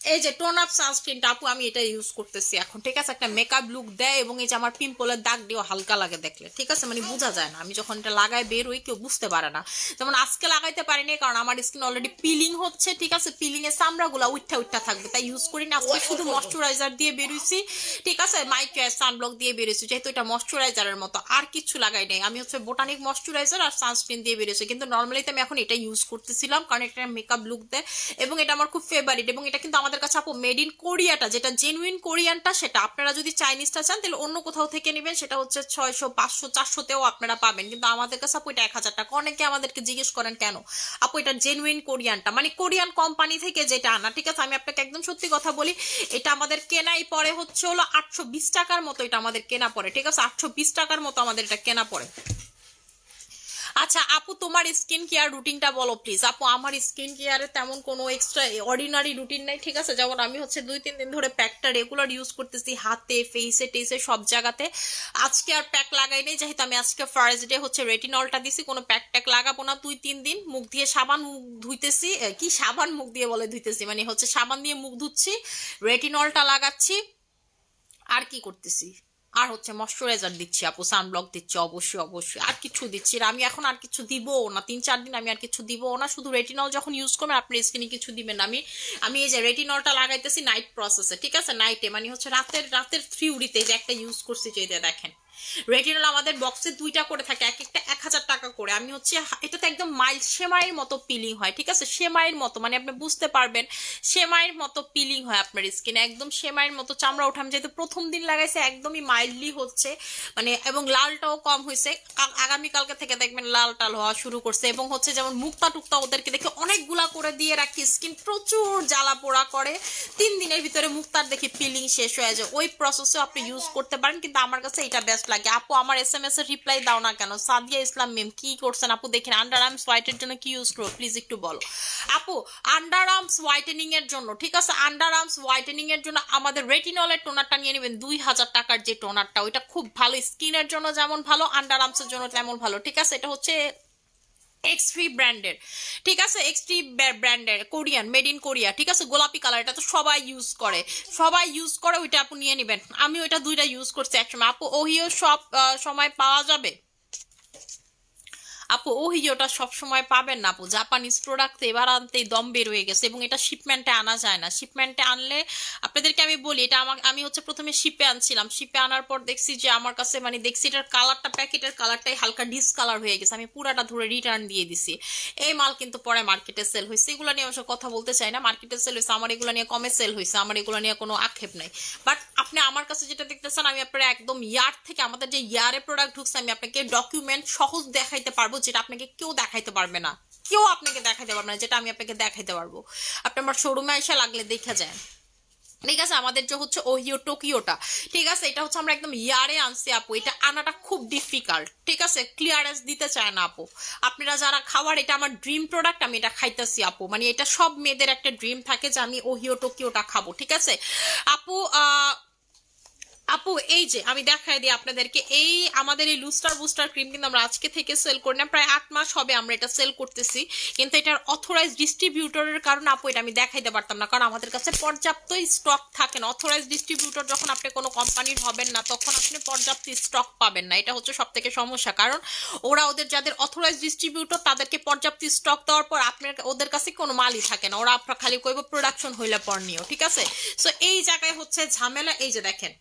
এই যে টোন আপ সানস্ক্রিনটা আপু আমি এটা ইউজ করতেছি এখন, ঠিক আছে? একটা মেকআপ লুক দেয় এবং এই যে আমার পিম্পলের দাগ দিয়েও হালকা লাগে দেখলে, ঠিক আছে? মানে বোঝা যায় না, আমি যখন এটা লাগাই বের হই কেউ বুঝতে পারে না। যেমন আজকে লাগাইতে পারিনি কারণ আমার স্কিন অলরেডি পিলিং হচ্ছে, ঠিক আছে? পিলিং এর চামড়াগুলো উঠা উঠা থাকবে, তাই ইউজ করি না। আজকে শুধু ময়শ্চারাইজার দিয়ে বেরোইছি, ঠিক আছে? মাইকেয়ার সানব্লক দিয়ে বেরোইছি, যেহেতু এটা ময়শ্চারাইজারের মতো, আর কিছু লাগাই নাই। আমি হচ্ছে বোটানিক ময়শ্চারাইজার আর সানস্ক্রিন দিয়ে বেরোইছি, কিন্তু নর্মালি তো আমি এখন এটা ইউজ করতেছিলাম কারণ এটা মেকআপ লুক দেয় এবং এটা আমার খুব ফেভারিট। এবং এটা কিন্তু আমাদের কাছে আপু মেড ইন কোরিয়াটা, যেটা জেনুইন কোরিয়ানটা সেটা। আপনারা যদি চাইনিজটা চান তাহলে অন্য কোথাও থেকে নেবেন, সেটা হচ্ছে 600 500 400-তেও আপনারা পাবেন, কিন্তু আমাদের কাছে আপু এটা 1000 টাকা। অনেকে আমাদেরকে জিজ্ঞেস করেন কেন আপু এটা জেনুইন কোরিয়ানটা, মানে কোরিয়ান কোম্পানি থেকে যেটা আনা, ঠিক আছে? আমি আপনাকে একদম সত্যি কথা বলি, এটা আমাদের কেনাই পরে হচ্ছে হলো 820 টাকার মতো, এটা আমাদের কেনা পড়ে, ঠিক আছে? 820 টাকার মতো আমাদের এটা কেনা পড়ে। আচ্ছা আপু তোমার স্কিন কেয়ার রুটিনটা বলো প্লিজ। আপু আমার স্কিন কেয়ারে তেমন কোনো এক্সট্রা অর্ডিনারি রুটিন নাই, ঠিক আছে? যেমন আমি হচ্ছে 2-3 দিন ধরে প্যাকটা রেগুলার ইউজ করতেছি, হাতে, ফেসে, টেসে, সব জায়গাতে। আজকে আর প্যাক লাগাই নাই, যেহেতু আমি আজকে ফার্স্ট ডে হচ্ছে রেটিনলটা দিছি, কোনো প্যাক ট্যাক লাগাবো না 2-3 দিন। মুখ দিয়ে সাবান মুখ ধুইতেছি, কি সাবান মুখ দিয়ে বলে ধুইতেছি, মানে হচ্ছে সাবান দিয়ে মুখ ধুচ্ছি, রেটিনলটা লাগাচ্ছি, আর কি করতেছি, আর হচ্ছে ময়শ্চারাইজার দিচ্ছি আপু, সানব্লক দিচ্ছি, অবশ্যই অবশ্যই, আর কিছু দিচ্ছি না আমি। এখন আর কিছু দিবো না, 3-4 দিন আমি আর কিছু দিব না। শুধু রেটিনল যখন ইউজ করবেন আপনি স্কিনে কিছু দিবেন না। আমি এই যে রেটিনলটা লাগাইতেছি নাইট প্রসেসে, ঠিক আছে? নাইটে মানে হচ্ছে রাতের থিউরিতে, যে একটা ইউজ করছি, যে দেখেন রেটিনল আমাদের বক্সে 2টা করে থাকে, এক একটা 1000 টাকা করে। আমি হচ্ছে এটাতে একদম মাইল্ড সেমাইয়ের মতো পিলিং হয়, ঠিক আছে? সেমাইয়ের মতো, মানে আপনি বুঝতে পারবেন সেমাইয়ের মতো পিলিং হয় আপনার স্কিনে, একদম সেমাইয়ের মতো চামড়া ওঠাম। যেহেতু প্রথম দিন লাগাইছে একদমই মাইল্ডলি হচ্ছে, মানে এবং লালটাও কম হয়েছে। আগামীকালকে থেকে দেখবেন লাল টাল হওয়া শুরু করছে। এবং হচ্ছে যেমন মুক্তা টুক্তা ওদেরকে দেখে অনেকগুলা করে দিয়ে রাখি, স্কিন প্রচুর জ্বালা পোড়া করে, 3 দিনের ভিতরে মুক্তার দেখি পিলিং শেষ হয়ে যায়। ওই প্রসেসে আপনি ইউজ করতে পারেন, কিন্তু আমার কাছে এটা বেস্ট লাগে। আপু আমার SMS এর রিপ্লাই দাও না কেন? সাদিয়া ইসলাম মেম কি করছেন আপু? দেখেন আন্ডার আর্মস হোয়াইটের জন্য কি ইউজ করো প্লিজ একটু বলো আপু। আন্ডার আর্মস হোয়াইটেনিং এর জন্য, ঠিক আছে? আন্ডার আর্মস হোয়াইটেনিং এর জন্য আমাদের রেটিনলের টোনারটা নিয়ে নেবেন, 2000 টাকার যে টোনারটা, ওইটা খুব ভালো, স্কিনের জন্য যেমন ভালো আন্ডার আর্মস এর জন্য তেমন ভালো, ঠিক আছে? এটা হচ্ছে এক্স3 ব্র্যান্ডের, ঠিক আছে? এক্স3 ব্র্যান্ডের, কোরিয়ান, মেড ইন কোরিয়া, ঠিক আছে? গোলাপি কালার, এটা তো সবাই ইউজ করে, সবাই ইউজ করে, ওইটা আপু নিয়ে নেবেন। আমি ওইটা 2টা ইউজ করছি একসময় আপু। ওহিও সব সময় পাওয়া যাবে আপু? ওহিওটা সব সময় পাবেন না আপু, জাপানিজ প্রোডাক্ট এবার আনতেই দম বের হয়ে গেছে এবং এটা শিপমেন্টে আনা যায় না। শিপমেন্টে আনলে আপনাদেরকে আমি বলি, এটা আমি হচ্ছে প্রথমে শিপে আনছিলাম, শিপে আনার পর দেখছি যে আমার কাছে, মানে দেখছি এটার কালারটা, প্যাকেটের কালারটাই হালকা ডিসকালার হয়ে গেছে, আমি পুরাটা ধরে রিটার্ন দিয়ে দিছি। এই মাল কিন্তু পরে মার্কেটে সেল হয়েছে, এগুলো নিয়ে অবশ্য কথা বলতে চাই না, মার্কেটে সেল হয়েছে, আমার এগুলো নিয়ে কমে সেল হয়েছে, আমার এগুলো নিয়ে কোনো আক্ষেপ নাই। বাট আপনি আমার কাছে যেটা দেখতেছেন, আমি আপনার একদম ইয়ার থেকে, আমাদের যে ইয়ারে প্রোডাক্ট ঢুকছে, আমি আপনাকে ডকুমেন্ট সহজ দেখাইতে পারবো, যেটা আপনাকে কেউ দেখাইতে পারবে না, কেউ আপনাকে দেখাইতে পারবে না, যেটা আমি আপনাকে দেখাইতে পারবো। আপনি আমার শোরুমে এসে লাগলে দেখা যায়, ঠিক আছে? আমাদের যে হচ্ছে ওহিও টোকিওটা, ঠিক আছে? এটা হচ্ছে আমরা একদম ইয়ারে আনছি আপু, এটা আনাটা খুব ডিফিকাল্ট, ঠিক আছে? ক্লিয়ারেন্স দিতে চায় না আপু। আপনারা যারা খাওয়ার, এটা আমার ড্রিম প্রোডাক্ট, আমি এটা খাইতেছি আপু, মানে এটা সব মেয়েদের একটা ড্রিম থাকে যে আমি ওহিও টোকিওটা খাবো, ঠিক আছে আপু? আপু এই যে আমি দেখাই দিই আপনাদেরকে, এই আমাদের এই লুস্টার বুস্টার ক্রিম কিন্তু আমরা আজকে থেকে সেল করি না, প্রায় 8 মাস হবে আমরা এটা সেল করতেছি, কিন্তু এটার অথরাইজ ডিস্ট্রিবিউটরের কারণে আপু এটা আমি দেখাইতে পারতাম না, কারণ আমাদের কাছে পর্যাপ্ত স্টক থাকে না। অথরাইজ ডিস্ট্রিবিউটর যখন আপনি কোনো কোম্পানির হবেন না, তখন আপনি পর্যাপ্ত স্টক পাবেন না, এটা হচ্ছে সব থেকে সমস্যা। কারণ ওরা ওদের যাদের অথরাইজ ডিস্ট্রিবিউটর তাদেরকে পর্যাপ্ত স্টক দেওয়ার পর আপনার ওদের কাছে কোনো মালই থাকে না, ওরা আপনার খালি কইব প্রোডাকশন হইলে পর নিও, ঠিক আছে? সো এই জায়গায় হচ্ছে ঝামেলা। এই যে দেখেন,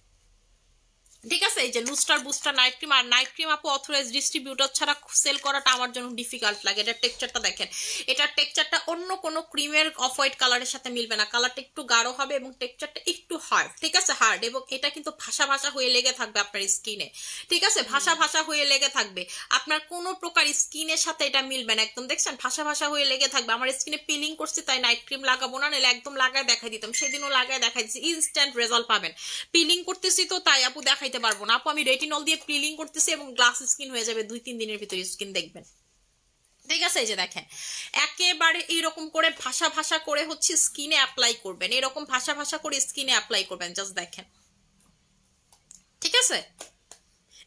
ঠিক আছে? এই যে লুস্টার বুস্টার নাইট ক্রিম, আর নাইট ক্রিম আপু অথরাইজ ডিস্ট্রিবিউটর ছাড়া সেল করাটা আমার জন্য ডিফিকাল্ট লাগে। এটার টেক্সচারটা দেখেন, এটার টেক্সচারটা অন্য কোনো ক্রিমের অফ হোয়াইট কালারের সাথে মিলবে না, কালারটা একটু গাঢ় হবে এবং টেক্সচারটা একটু হার্ড, ঠিক আছে? হার্ড, এবং এটা কিন্তু ভাসা ভাসা হয়ে লেগে থাকবে আপনার স্কিনে, ঠিক আছে? ভাসা ভাসা হয়ে লেগে থাকবে, আপনার কোনো প্রকার স্কিনের সাথে এটা মিলবে না একদম। দেখছেন ভাসা ভাসা হয়ে লেগে থাকবে। আমার স্কিনে পিলিং করছি তাই নাইট ক্রিম লাগাবো না, নাহলে একদম লাগায় দেখাই দিতাম, সেদিনও লাগায় দেখাই দিচ্ছি, ইনস্ট্যান্ট রেজাল্ট পাবেন। পিলিং করতেছি তো তাই আপু দেখাইতে পারবো না আপু, আমি রেটিনল দিয়ে পিলিং করতেছি এবং গ্লাস স্কিন হয়ে যাবে 2-3 দিনের ভিতরে, স্কিন দেখবেন, ঠিক আছে? এই যে দেখেন, একেবারে এইরকম করে ভাসা ভাসা করে হচ্ছে স্কিনে অ্যাপ্লাই করবেন, এরকম ভাসা ভাসা করে স্কিনে অ্যাপ্লাই করবেন, জাস্ট দেখেন, ঠিক আছে?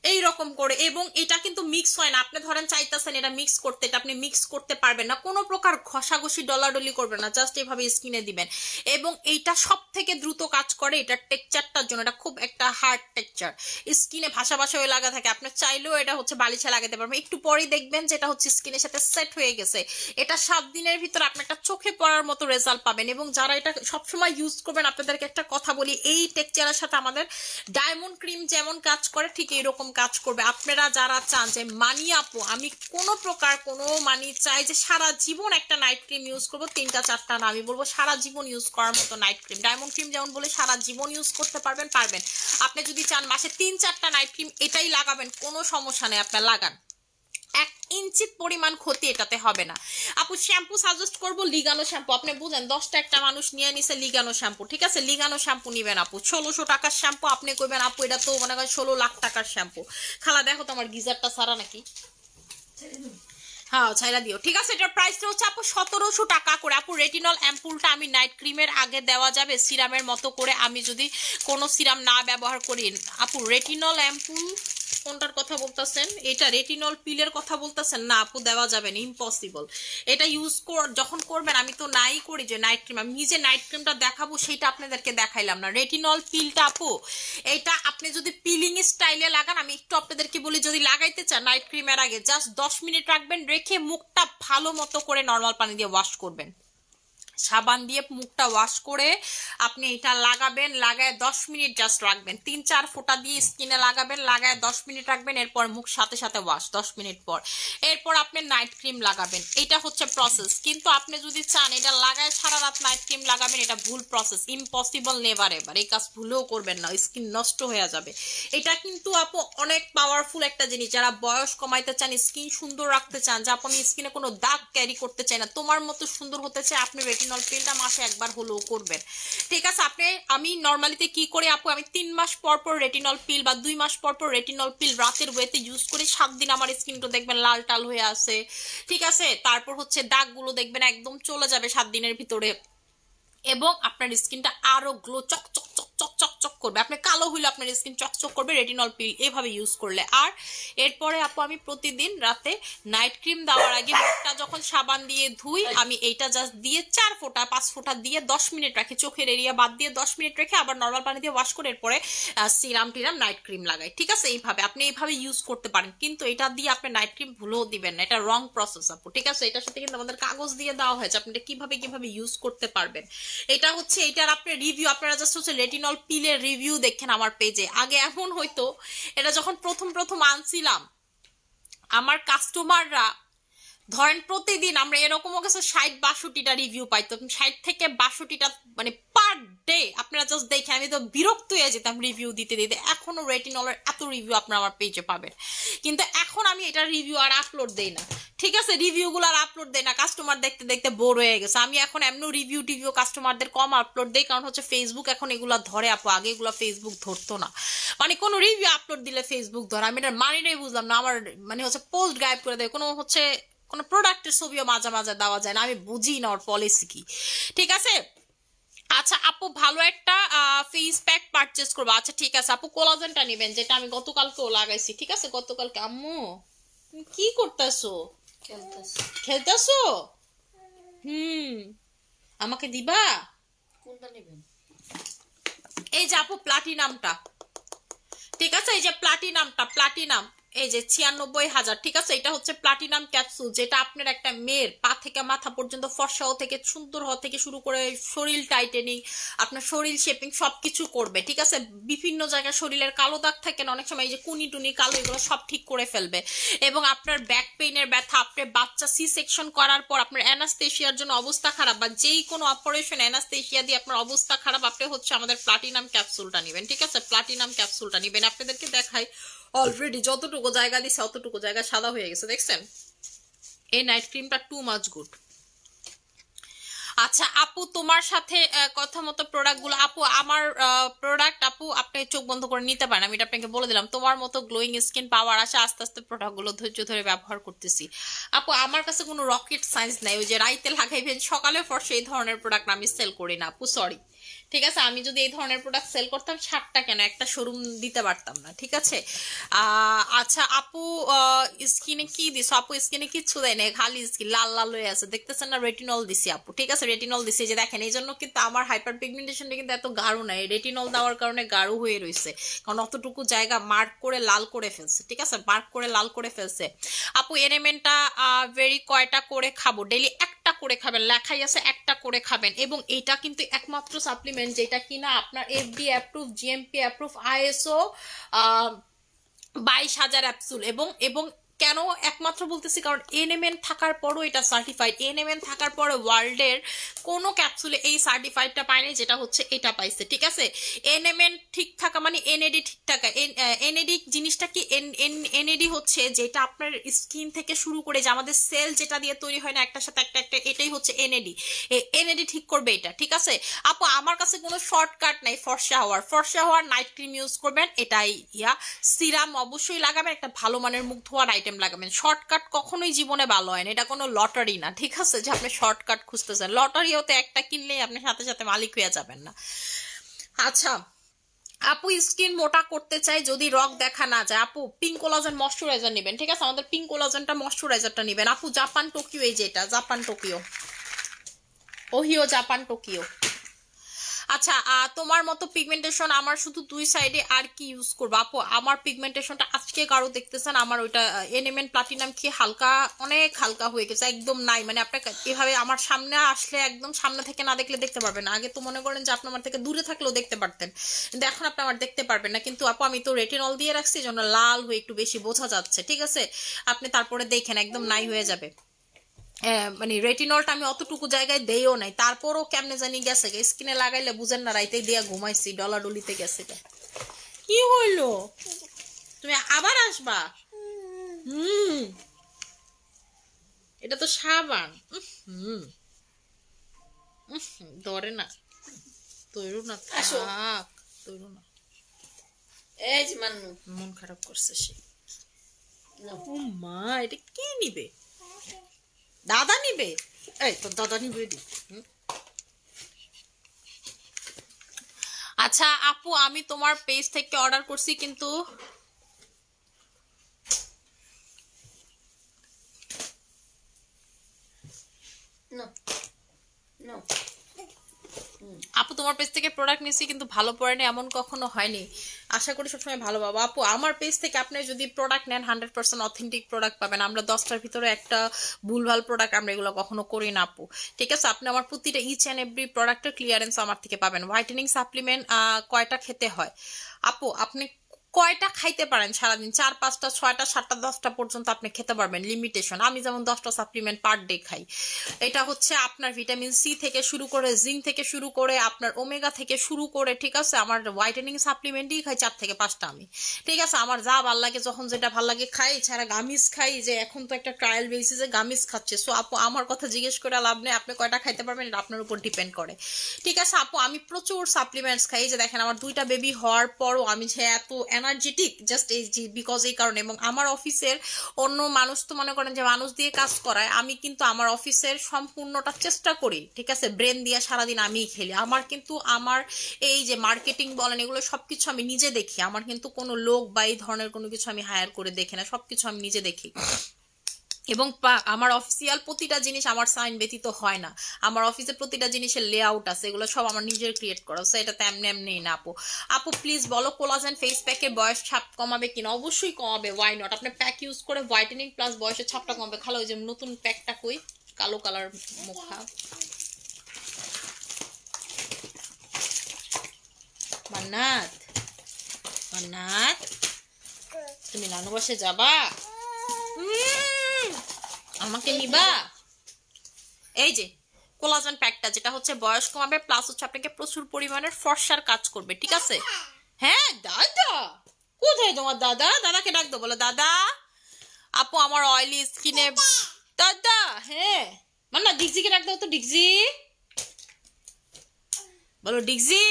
এই রকম করে। এবং এটা কিন্তু মিক্স হয় না, আপনি ধরেন চাইতেছেন এটা মিক্স করতে, এটা আপনি মিক্স করতে পারবেন না, কোনো প্রকার ঘষাঘষি ডলাডলি করবেন না, জাস্ট এভাবে স্কিনে দিবেন। এবং এইটা সব থেকে দ্রুত কাজ করে এটার টেক্সচারটার জন্য, এটা খুব একটা হার্ড টেক্সচার, স্কিনে ভাসা ভাসা হয়ে লাগা থাকে, আপনি চাইলেও এটা হচ্ছে বালিশে লাগাতে পারবেন, একটু পরেই দেখবেন যেটা হচ্ছে স্কিনের সাথে সেট হয়ে গেছে। এটা 7 দিনের ভিতর আপনি একটা চোখে পড়ার মতো রেজাল্ট পাবেন। এবং যারা এটা সবসময় ইউজ করবেন, আপনাদেরকে একটা কথা বলি, এই টেক্সচারের সাথে আমাদের ডায়মন্ড ক্রিম যেমন কাজ করে ঠিক এইরকম কাজ করবে। আপনারা যারা চান যে মানি আপু আমি কোনো প্রকার কোনো মানি চাই যে সারা জীবন একটা নাইট ক্রিম ইউজ করবো, 3টা 4টা না, আমি বলবো সারা জীবন ইউজ করার মতো নাইট ক্রিম। ডায়মন্ড ক্রিম যেমন বলে সারা জীবন ইউজ করতে পারবেন, আপনি যদি চান মাসে 3-4টা নাইট ক্রিম এটাই লাগাবেন, কোনো সমস্যা নেই, আপনার লাগান, 1 ইঞ্চি পরিমাণ ক্ষতি এটাতে হবে না। আপু শ্যাম্পু সাজেস্ট করবো লিগানো শ্যাম্পু, আপনি বুঝেন 10টা একটা মানুষ নিয়ে নিছে লিগানো শ্যাম্পু, ঠিক আছে, লিগানো শ্যাম্পু নিবেন আপু, 1600 টাকার শ্যাম্পু, আপনি কইবেন আপু এটা তো মনে করেন 16 লাখ টাকার শ্যাম্পু। খালা দেখো তো আমার গিজারটা সারা নাকি, হ্যাঁ ছাইরা দিও, ঠিক আছে। এটার প্রাইসটা হচ্ছে আপু 1700 টাকা করে। আপু রেটিনল অ্যাম্পুলটা আমি নাইট ক্রিমের আগে দেওয়া যাবে সিরামের মতো করে, আমি যদি কোনো সিরাম না ব্যবহার করি। আপু রেটিনল অ্যাম্পুল কোনটার কথা বলতেছেন, এটা রেটিনল পিলের কথা বলতেছেন না আপু, দেওয়া যাবে না, ইম্পসিবল। এটা ইউজ যখন করবেন, আমি তো নাই করি যে নাইট ক্রিম, আমি নিজে নাইট ক্রিমটা দেখাবো সেটা আপনাদেরকে দেখাইলাম না। রেটিনল পিলটা আপু এটা আপনি যদি পিলিং স্টাইলে লাগান, আমি একটু আপনাদেরকে বলি, যদি লাগাইতে চান নাইট ক্রিমের আগে জাস্ট 10 মিনিট রাখবেন, রেখে মুখটা ভালো মতো করে নর্মাল পানি দিয়ে ওয়াশ করবেন, সাবান দিয়ে মুখটা ওয়াশ করে আপনি এটা লাগাবেন, লাগায় 10 মিনিট জাস্ট রাখবেন, 3-4 ফোঁটা দিয়ে স্কিনে লাগাবেন, লাগায় 10 মিনিট রাখবেন, এরপর মুখ সাথে সাথে ওয়াশ 10 মিনিট পর, এরপর আপনি নাইট ক্রিম লাগাবেন। এটা হচ্ছে প্রসেস। কিন্তু আপনি যদি চান এটা লাগায় সারা রাত নাইট ক্রিম লাগাবেন, এটা ভুল প্রসেস, ইম্পসিবল, নেভার এভার, এই কাজ ভুলেও করবেন না, স্কিন নষ্ট হয়ে যাবে। এটা কিন্তু আপু অনেক পাওয়ারফুল একটা জিনিস, যারা বয়স কমাইতে চান, স্কিন সুন্দর রাখতে চান, যে আপনি স্কিনে কোনো দাগ ক্যারি করতে চাই না, তোমার মতো সুন্দর হতে চাই, আপনি রেটিনল পিলটা মাসে একবার হলেও করবেন, ঠিক আছে। আমি নরমালিতে কি করি আপু, আমি 3 মাস পর পর রেটিনল পিল বা 2 মাস পর পর রেটিনল পিল রাতের ওয়েতে ইউজ করি, 7 দিন আমার স্কিনটা দেখবেন লাল টাল হয়ে আছে, ঠিক আছে। তারপর হচ্ছে দাগগুলো দেখবেন একদম চলে যাবে 7 দিনের ভিতরে, এবং আপনার স্কিনটা আরো গ্লো চকচক চকচক চকচক করবে, আপনি কালো হইলে আপনার স্কিন চকচক করবে রেটিনল পিল এভাবে ইউজ করলে। আর এরপরে আপু আমি প্রতিদিন রাতে নাইট ক্রিম দেওয়ার আগে মুখটা যখন সাবান দিয়ে ধুই, আমি এইটা জাস্ট দিয়ে 4 ফোঁটা 5 ফোঁটা দিয়ে 10 মিনিট রাখি, চোখের এরিয়া বাদ দিয়ে 10 মিনিট রেখে আবার নর্মাল পানি দিয়ে ওয়াশ করে এরপরে সিরাম টিরাম নাইট ক্রিম লাগাই, ঠিক আছে। এইভাবে আপনি এইভাবে ইউজ করতে পারেন, কিন্তু এটা দিয়ে আপনি নাইট ক্রিম ভুলেও দিবেন না, এটা রং প্রসেস আপু, ঠিক আছে। এটার সাথে কিন্তু আমাদের কাগজ দিয়ে দেওয়া হয়েছে আপনি এটা কিভাবে কিভাবে ইউজ করতে পারবেন। এটা হচ্ছে এটার আপনার রিভিউ, আপনারা জাস্ট হচ্ছে রেটিনল পিলের রিভিউ দেখেন আমার পেজে। আগে এমন হয়তো, এটা যখন প্রথম আনছিলাম, আমার কাস্টমাররা ধরেন প্রতিদিন আমরা এরকমও গেছে 60-62টা রিভিউ পাইতো, 60 থেকে 62টা মানে পার ডে, আপনারা জাস্ট দেখে আমি তো বিরক্ত হয়ে যেতাম রিভিউ দিতে দিতে। এখনো রেটিনলের এত রিভিউ আপনারা আমার পেজে পাবেন, কিন্তু এখন আমি এটা রিভিউ আর আপলোড দেই না, ঠিক আছে। রিভিউগুলো আর আপলোড দেয় না, কাস্টমার দেখতে দেখতে বোর হয়ে গেছে। আমি এখন এমন রিভিউ কাস্টমারদের কম আপলোড দেই, কারণ হচ্ছে ফেসবুক এখন এগুলা ধরে আপু, আগে এগুলা ফেসবুক ধরতো না, মানে কোনো রিভিউ আপলোড দিলে ফেসবুক ধরে। আমি এটার মানেটাই বুঝলাম না, আমার মানে হচ্ছে পোস্ট গায়েব করে দেয়, কোনো প্রোডাক্টের ছবিও মাঝে মাঝে দেওয়া যায় না, আমি বুঝি না ওর পলিসি কি, ঠিক আছে। আচ্ছা আপু ভালো একটা ফেস প্যাক পারচেজ করবো, আচ্ছা ঠিক আছে আপু কোলাজেনটা নেবেন, যেটা আমি গতকালকেও লাগাইছি, ঠিক আছে। গতকালকে আম্মু তুমি কি করতেছো, খেলতেছো? আমাকে দিবা? কোনটা নেবেন? এই যে আপু প্লাটিনামটা, ঠিক আছে, এই যে প্লাটিনাম এই যে 96,000, ঠিক আছে। এটা হচ্ছে প্লাটিনাম ক্যাপসুল, যেটা আপনার একটা মেয়ের পা থেকে মাথা পর্যন্ত ফর্সা হওয়া থেকে সুন্দর হওয়া থেকে শুরু করে শরীর টাইটেনিং, আপনার শরীর শেপিং সবকিছু করবে, ঠিক আছে। বিভিন্ন জায়গায় শরীরের কালো দাগ থাকে না অনেক সময়, এই যে কুনি টুনি কালো, এগুলো সব ঠিক করে ফেলবে। এবং আপনার ব্যাক পেইনের ব্যথা, আপনার বাচ্চা সি সেকশন করার পর আপনার অ্যানাস্থেশিয়ার জন্য অবস্থা খারাপ, বা যেই কোনো অপারেশন অ্যানাস্থেশিয়া দিয়ে আপনার অবস্থা খারাপ, আপনি হচ্ছে আমাদের প্লাটিনাম ক্যাপসুলটা নেবেন, ঠিক আছে। প্লাটিনাম ক্যাপসুলটা নেবেন, আপনাদেরকে দেখাই, অলরেডি যতটুকু জায়গা দিছে অতটুকু জায়গা সাদা হয়ে গেছে, দেখছেন। এই নাইট ক্রিমটা টু মাচ গুড। আচ্ছা আপু তোমার সাথে কথা মতো প্রোডাক্টগুলো, আপু আমার প্রোডাক্ট আপু আপনি চোখ বন্ধ করে নিতে পারেন, আমি এটা আপনাকে বলে দিলাম। তোমার মতো গ্লোয়িং স্কিন পাওয়ার আসে, আস্তে আস্তে প্রোডাক্টগুলো ধৈর্য ধরে ব্যবহার করতেছি আপু। আমার কাছে কোনো রকেট সায়েন্স নাই, ওই যে রাইতে লাগাইবেন সকালে ফর সেই ধরনের প্রোডাক্ট আমি সেল করি না আপু, সরি। ঠিক আছে, আমি যদি এই ধরনের প্রোডাক্ট সেল করতাম 60টা কেন একটা শোরুম দিতে পারতাম না। ঠিক আছে, আচ্ছা আপু স্কিনে কি দিছো? আপু স্কিনে কিচ্ছু দেয় না, খালি স্কিন লাল লাল হয়ে আছে, দেখতেছেন না? রেটিনল দিছি আপু। ঠিক আছে, রেটিনল দিছি, যে দেখেন এই জন্য কিন্তু আমার হাইপার পিগমেন্টেশনটা কিন্তু এত গাঢ় নাই, রেটিনল দেওয়ার কারণে গাঢ় হয়ে রয়েছে, কারণ অতটুকু জায়গা মার্ক করে লাল করে ফেলছে। ঠিক আছে, মার্ক করে লাল করে ফেলছে। আপু এনএমএনটা ভেরি কয়টা করে খাবো? ডেইলি একটা করে খাবেন, লেখাই আছে একটা করে খাবেন। এবং এটা কিন্তু একমাত্র সাপ্লিমেন্ট যেটা কিনা আপনার FD approve, GMP approve, ISO 22,000 অ্যাপসুল। এবং এবং কেন একমাত্র বলতেছি, কারণ এনএমএন থাকার পরও এটা সার্টিফাইড। এনএমএন থাকার পরে ওয়ার্ল্ডের কোনো ক্যাপসুলে এই সার্টিফাইডটা পায়নি, যেটা হচ্ছে এটা পাইছে। ঠিক আছে, এনএমএন ঠিক থাকা মানে এনএডি ঠিক থাকা। এনএডি জিনিসটা কি? এনএডি হচ্ছে যেটা আপনার স্কিন থেকে শুরু করে যে আমাদের সেল যেটা দিয়ে তৈরি হয় না একটার সাথে একটা একটা, এটাই হচ্ছে এনএডি। এনএডি ঠিক করবে এটা। ঠিক আছে আপু, আমার কাছে কোনো শর্টকাট নাই ফর্সা হওয়ার। ফর্সা হওয়ার নাইট ক্রিম ইউজ করবেন, এটাই সিরাম অবশ্যই লাগাবেন, একটা ভালো মানের মুখ ধোয়ার আইটেম লাগাবেন। শর্টকাট কখনোই জীবনে ভালো হয় না, এটা কোনো লটারি না। ঠিক আছে, যে আপনি শর্টকাট খুঁজতেছেন, লটারি হতে একটা কিনলেই আপনি সাথে সাথে মালিক হয়ে যাবেন না। আচ্ছা আপু স্কিন মোটা করতে চাই যদি রক দেখা না যায়, আপু পিঙ্ক কোলাজেন ময়শ্চারাইজার নেবেন। ঠিক আছে, আমাদের পিঙ্ক কোলাজেনটা ময়শ্চারাইজারটা নেবেন। আপু জাপান টোকিও, এই যে এটা Japan Tokyo, Ohio Japan Tokyo. আচ্ছা তোমার মতো পিগমেন্টেশন আমার শুধু 2 সাইডে, আর কি ইউজ করবো? আপু আমার পিগমেন্টেশনটা আজকে কারো দেখতেছেন আমার ওইটা এনএমএন প্লাটিনাম খেয়ে হালকা, অনেক হালকা হয়ে গেছে, একদম নাই। মানে আপনার এভাবে আমার সামনে আসলে একদম সামনে থেকে না দেখলে দেখতে পারবেন না। আগে তো মনে করেন যে আপনি আমার থেকে দূরে থাকলেও দেখতে পারতেন, কিন্তু এখন আপনি আমার দেখতে পারবেন না। কিন্তু আপু আমি তো রেটিনল দিয়ে রাখছি, জন্য লাল হয়ে একটু বেশি বোঝা যাচ্ছে। ঠিক আছে, আপনি তারপরে দেখেন একদম নাই হয়ে যাবে। মানে রেটিনলটা আমি অতটুকু জায়গায় দেইও নাই, তারপরও কেমনে জানি গেছে, স্কিনে লাগাইলে বুঝেন না, রাইতে দিয়া ঘুমাইছি, ডলাডলিতে গেছে। কি হইলো? তুমি আবার আসবা? এটা তো সাবান। ধরে না, তৈরু না, থাক তৈরু না। এই যে মান্নু মন খারাপ করছে সে। ও মা, এটা কে নিবে? দাদা নিবে? এই তো দাদা নিবে। আচ্ছা আপু আমি তোমার পেজ থেকে অর্ডার করছি, কিন্তু আপু তোমার পেজ থেকে প্রোডাক্ট নিয়েছি কিন্তু ভালো পড়েনি, এমন কখনো হয়নি। আশা করি সবসময় ভালো পাবো। আপু আমার পেজ থেকে আপনি যদি প্রোডাক্ট নেন 100% অথেন্টিক প্রোডাক্ট পাবেন। আমরা 10টার ভিতরে একটা ভুলভাল প্রোডাক্ট আমরা এগুলো কখনো করি না আপু। ঠিক আছে, আপনি আমার প্রতিটা ইচ অ্যান্ড এভরি প্রোডাক্টের ক্লিয়ারেন্স আমার থেকে পাবেন। হোয়াইটেনিং সাপ্লিমেন্ট কয়টা খেতে হয়? আপু আপনি কয়টা খাইতে পারেন সারাদিন? 4, 5টা, 6টা, 7টা, 10টা পর্যন্ত আপনি খেতে পারবেন, লিমিটেশন। আমি যেমন 10টা সাপ্লিমেন্ট পার ডে খাই। এটা হচ্ছে আপনার ভিটামিন সি থেকে শুরু করে, জিঙ্ক থেকে শুরু করে, আপনার ওমেগা থেকে শুরু করে। ঠিক আছে, আমার হোয়াইটেনিং সাপ্লিমেন্টই খাই 4 থেকে 5টা আমি। ঠিক আছে, আমার যা ভাল লাগে যখন যেটা ভাল লাগে খাই, ছাড়া গামিস খাই, যে এখন তো একটা ট্রায়াল বেসিসে গামিস খাচ্ছে। সো আপু আমার কথা জিজ্ঞেস করে লাভ নেই, আপনি কয়টা খাইতে পারবেন এটা আপনার উপর ডিপেন্ড করে। ঠিক আছে আপু, আমি প্রচুর সাপ্লিমেন্টস খাই, যে দেখেন আমার 2টা বেবি হওয়ার পরও আমি যে এত এনার্জেটিক, জাস্ট এই বিকজ এই কারণে। এবং আমার অফিসের অন্য মানুষ তো মনে করেন যে মানুষ দিয়ে কাজ করায়, আমি কিন্তু আমার অফিসের সম্পূর্ণটা চেষ্টা করি। ঠিক আছে, ব্রেন দিয়ে সারাদিন আমিই খেলি। আমার কিন্তু আমার এই যে মার্কেটিং বলেন, এগুলো সবকিছু আমি নিজে দেখি। আমার কিন্তু কোনো লোক বা এই ধরনের কোনো কিছু আমি হায়ার করে দেখি না, সবকিছু আমি নিজে দেখি। এবং আমার অফিসিয়াল প্রতিটা জিনিস আমার সাইন ব্যতীত হয় না। আমার অফিসে প্রতিটা জিনিসের লেআউট আছে, এগুলো সব আমার নিজের ক্রিয়েট করা। সো এটা তেমনি এমনি না আপু। আপু প্লিজ বলো কোলাজেন ফেস প্যাকের বয়স ছাপ কমাবে কিনা? অবশ্যই কমাবে, ওয়াই নট। আপনি প্যাক ইউজ করে হোয়াইটেনিং প্লাস বয়সের ছাপটা কমাবে। খালো ওই যে নতুন প্যাকটা কই, কালো কালার মুখা। মান্নাত, মান্নাত তুমি নানু বাসে যাবা? আমাকে নিবা? এই যে কোলাজেন প্যাকটা, যেটা হচ্ছে বয়স কমাবে প্লাস হচ্ছে আপনাকে প্রচুর পরিমাণের ফর্সার কাজ করবে। ঠিক আছে, হ্যাঁ দাদা কোথায় তোমার দাদা? দাদাকে ডাক দাও, বলো দাদা। আপু আমার অয়েলি স্কিনে দাদা, হ্যাঁ মানে ডিগজিকে ডাক দাও তো, ডিগজি বলো, ডিগজি।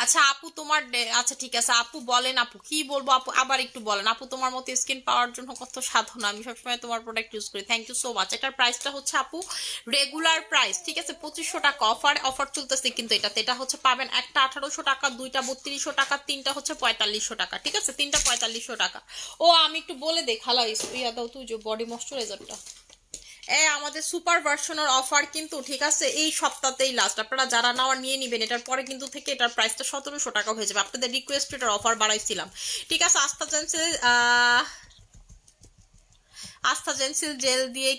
আচ্ছা আপু তোমার আচ্ছা ঠিক আছে আপু বলেন, আপু কি বলবো, আপু আবার একটু বলেন। আপু তোমার মতো স্কিন পাওয়ার জন্য কত সাধনা, আমি সবসময় তোমার প্রোডাক্ট ইউজ করি। Thank you so much. এটার প্রাইসটা হচ্ছে আপু রেগুলার প্রাইস, ঠিক আছে 2500 টাকা। অফার চলতেছে কিন্তু এটা হচ্ছে পাবেন একটা 1800 টাকা, দুইটা 3200 টাকা, তিনটা হচ্ছে 4500 টাকা, ঠিক আছে তিনটা 4500 টাকা। ও আমি একটু বলে দেই খালা, ইয়া দাও তুই যে বডি ময়শ্চারাইজারটা, আমাদের সুপার ভার্সনের অফার কিন্তু, ঠিক আছে এই সপ্তাহতেই লাস্ট। আপনারা যারা নেওয়ার নিয়ে নিবেন, এটার পরে কিন্তু থেকে এটার প্রাইসটা 1700 টাকা হয়ে যাবে। আপনাদের রিকোয়েস্ট এটার অফার বাড়াইছিলাম, ঠিক আছে। আস্থা জেন্সিল জেল দিয়ে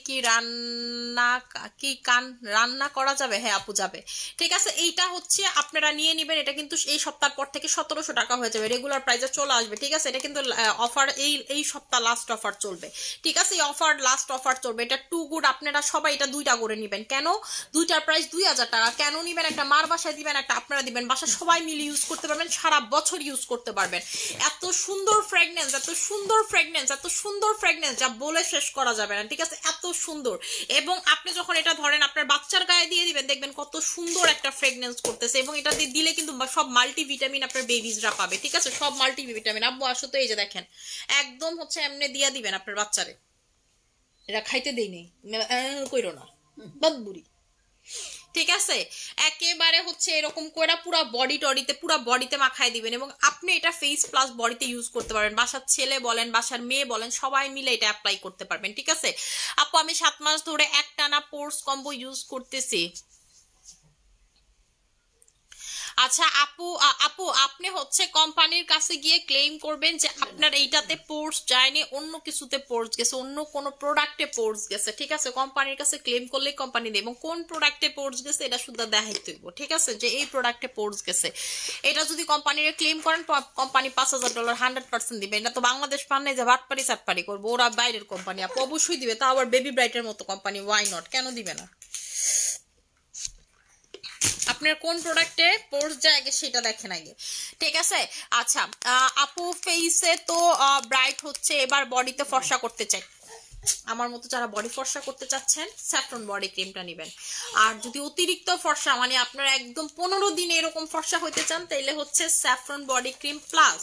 রান্না করা যাবে? হ্যাঁ আপু যাবে, ঠিক আছে। এইটা হচ্ছে আপনারা নিয়ে নিবেন, এটা কিন্তু এই সপ্তাহ পর থেকে 1700 টাকা হয়ে যাবে, রেগুলার প্রাইসে চলে আসবে, ঠিক আছে। এটা কিন্তু অফার এই সপ্তাহ লাস্ট অফার চলবে, ঠিক আছে। এই অফার লাস্ট অফার চলবে। এটা টু গুড, আপনারা সবাই এটা দুইটা করে নিবেন। কেন? দুইটার প্রাইস 2000 টাকা। কেন নিবেন? একটা মার বাসায় দিবেন, একটা আপনারা দিবেন, বাসা সবাই মিলে ইউজ করতে পারবেন, সারা বছর ইউজ করতে পারবেন। এত সুন্দর ফ্রেগনেন্স, এত সুন্দর ফ্রেগনেন্স, এত সুন্দর ফ্রেগনেন্স যা বলে শেষ করা যাবে না, ঠিক আছে এত সুন্দর। এবং আপনি যখন এটা ধরেন আপনার বাচ্চার গায়ে দিয়ে দিবেন, দেখবেন কত সুন্দর একটা ফ্রেগনেন্স করতেছে। এবং এটা দিয়ে দিলে কিন্তু সব মাল্টিভিটামিন আপনার বেবিজরা পাবে, ঠিক আছে সব মাল্টিভিটামিন। আব্বু আসো তো, এই যে দেখেন একদম হচ্ছে এমনি দিয়া দিবেন আপনার বাচ্চারে। এটা খাইতে দেই নেই কইরো না বাদবুড়ি, ঠিক আছে। একেবারে হচ্ছে এরকম করে পুরা বডিতে মাখায় দিবেন। এবং আপনি এটা ফেস প্লাস বডিতে ইউজ করতে পারবেন, বাসার ছেলে বলেন বাসার মেয়ে বলেন সবাই মিলে এটা অ্যাপ্লাই করতে পারবেন, ঠিক আছে। আপু আমি 7 মাস ধরে একটানা পোর্স কম্বো ইউজ করতেছি। আচ্ছা আপু আপনি হচ্ছে কোম্পানির কাছে গিয়ে ক্লেম করবেন যে আপনার এইটাতে পোর্স যায়নি, অন্য কিছুতে পোর্স গেছে, অন্য কোনো প্রোডাক্টে পোর্স গেছে, ঠিক আছে। কোম্পানির কাছে ক্লেম করলে কোম্পানি দেবে, এবং কোন প্রোডাক্টে পোর্স গেছে এটা শুধু দেখাইতে হইব, ঠিক আছে, যে এই প্রোডাক্টে পোর্স গেছে। এটা যদি কোম্পানির ক্লেম করেন, কোম্পানি $5000 100% দিবে। এটা তো বাংলাদেশ পান নাই যে বাটপারি চাটপারি করবো, ওরা বাইরের কোম্পানি, আপু অবশ্যই দিবে, তা আবার বেবি ব্রাইটের মতো কোম্পানি, ওয়াই নট, কেন দিবে না। আপনার কোন প্রোডাক্টে পোর্স যায় আগে সেটা দেখেন আগে, ঠিক আছে। আচ্ছা আপু ফেসে তো ব্রাইট হচ্ছে, এবার বডিতে ফর্সা করতে চাই, আমার মতো যারা বডি ফর্সা করতে চাচ্ছেন স্যাফরন বডি ক্রিমটা নেবেন। আর যদি অতিরিক্ত ফর্সা মানে আপনারা একদম 15 দিনে এরকম ফর্সা হইতে চান, তাইলে হচ্ছে saffron body cream plus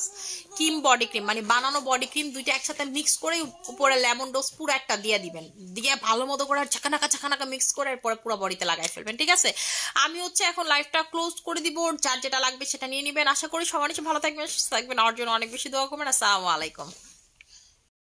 Kim body cream, মানে বানানো বডি ক্রিম দুইটা একসাথে মিক্স করে উপরে লেমন ডোজ পুরো একটা দিয়ে দিবেন, দিয়ে ভালো মতো করে ঝাঁকানাকা মিক্স করে এরপরে পুরো বডিতে লাগাই ফেলবেন, ঠিক আছে। আমি হচ্ছে এখন লাইভটা ক্লোজ করে দিব, যার যেটা লাগবে সেটা নিয়ে নিবেন। আশা করি সবার ভালো থাকবেন, সুস্থ থাকবেন, আমার জন্য অনেক বেশি দোয়া করবেন। আসসালামু আলাইকুম।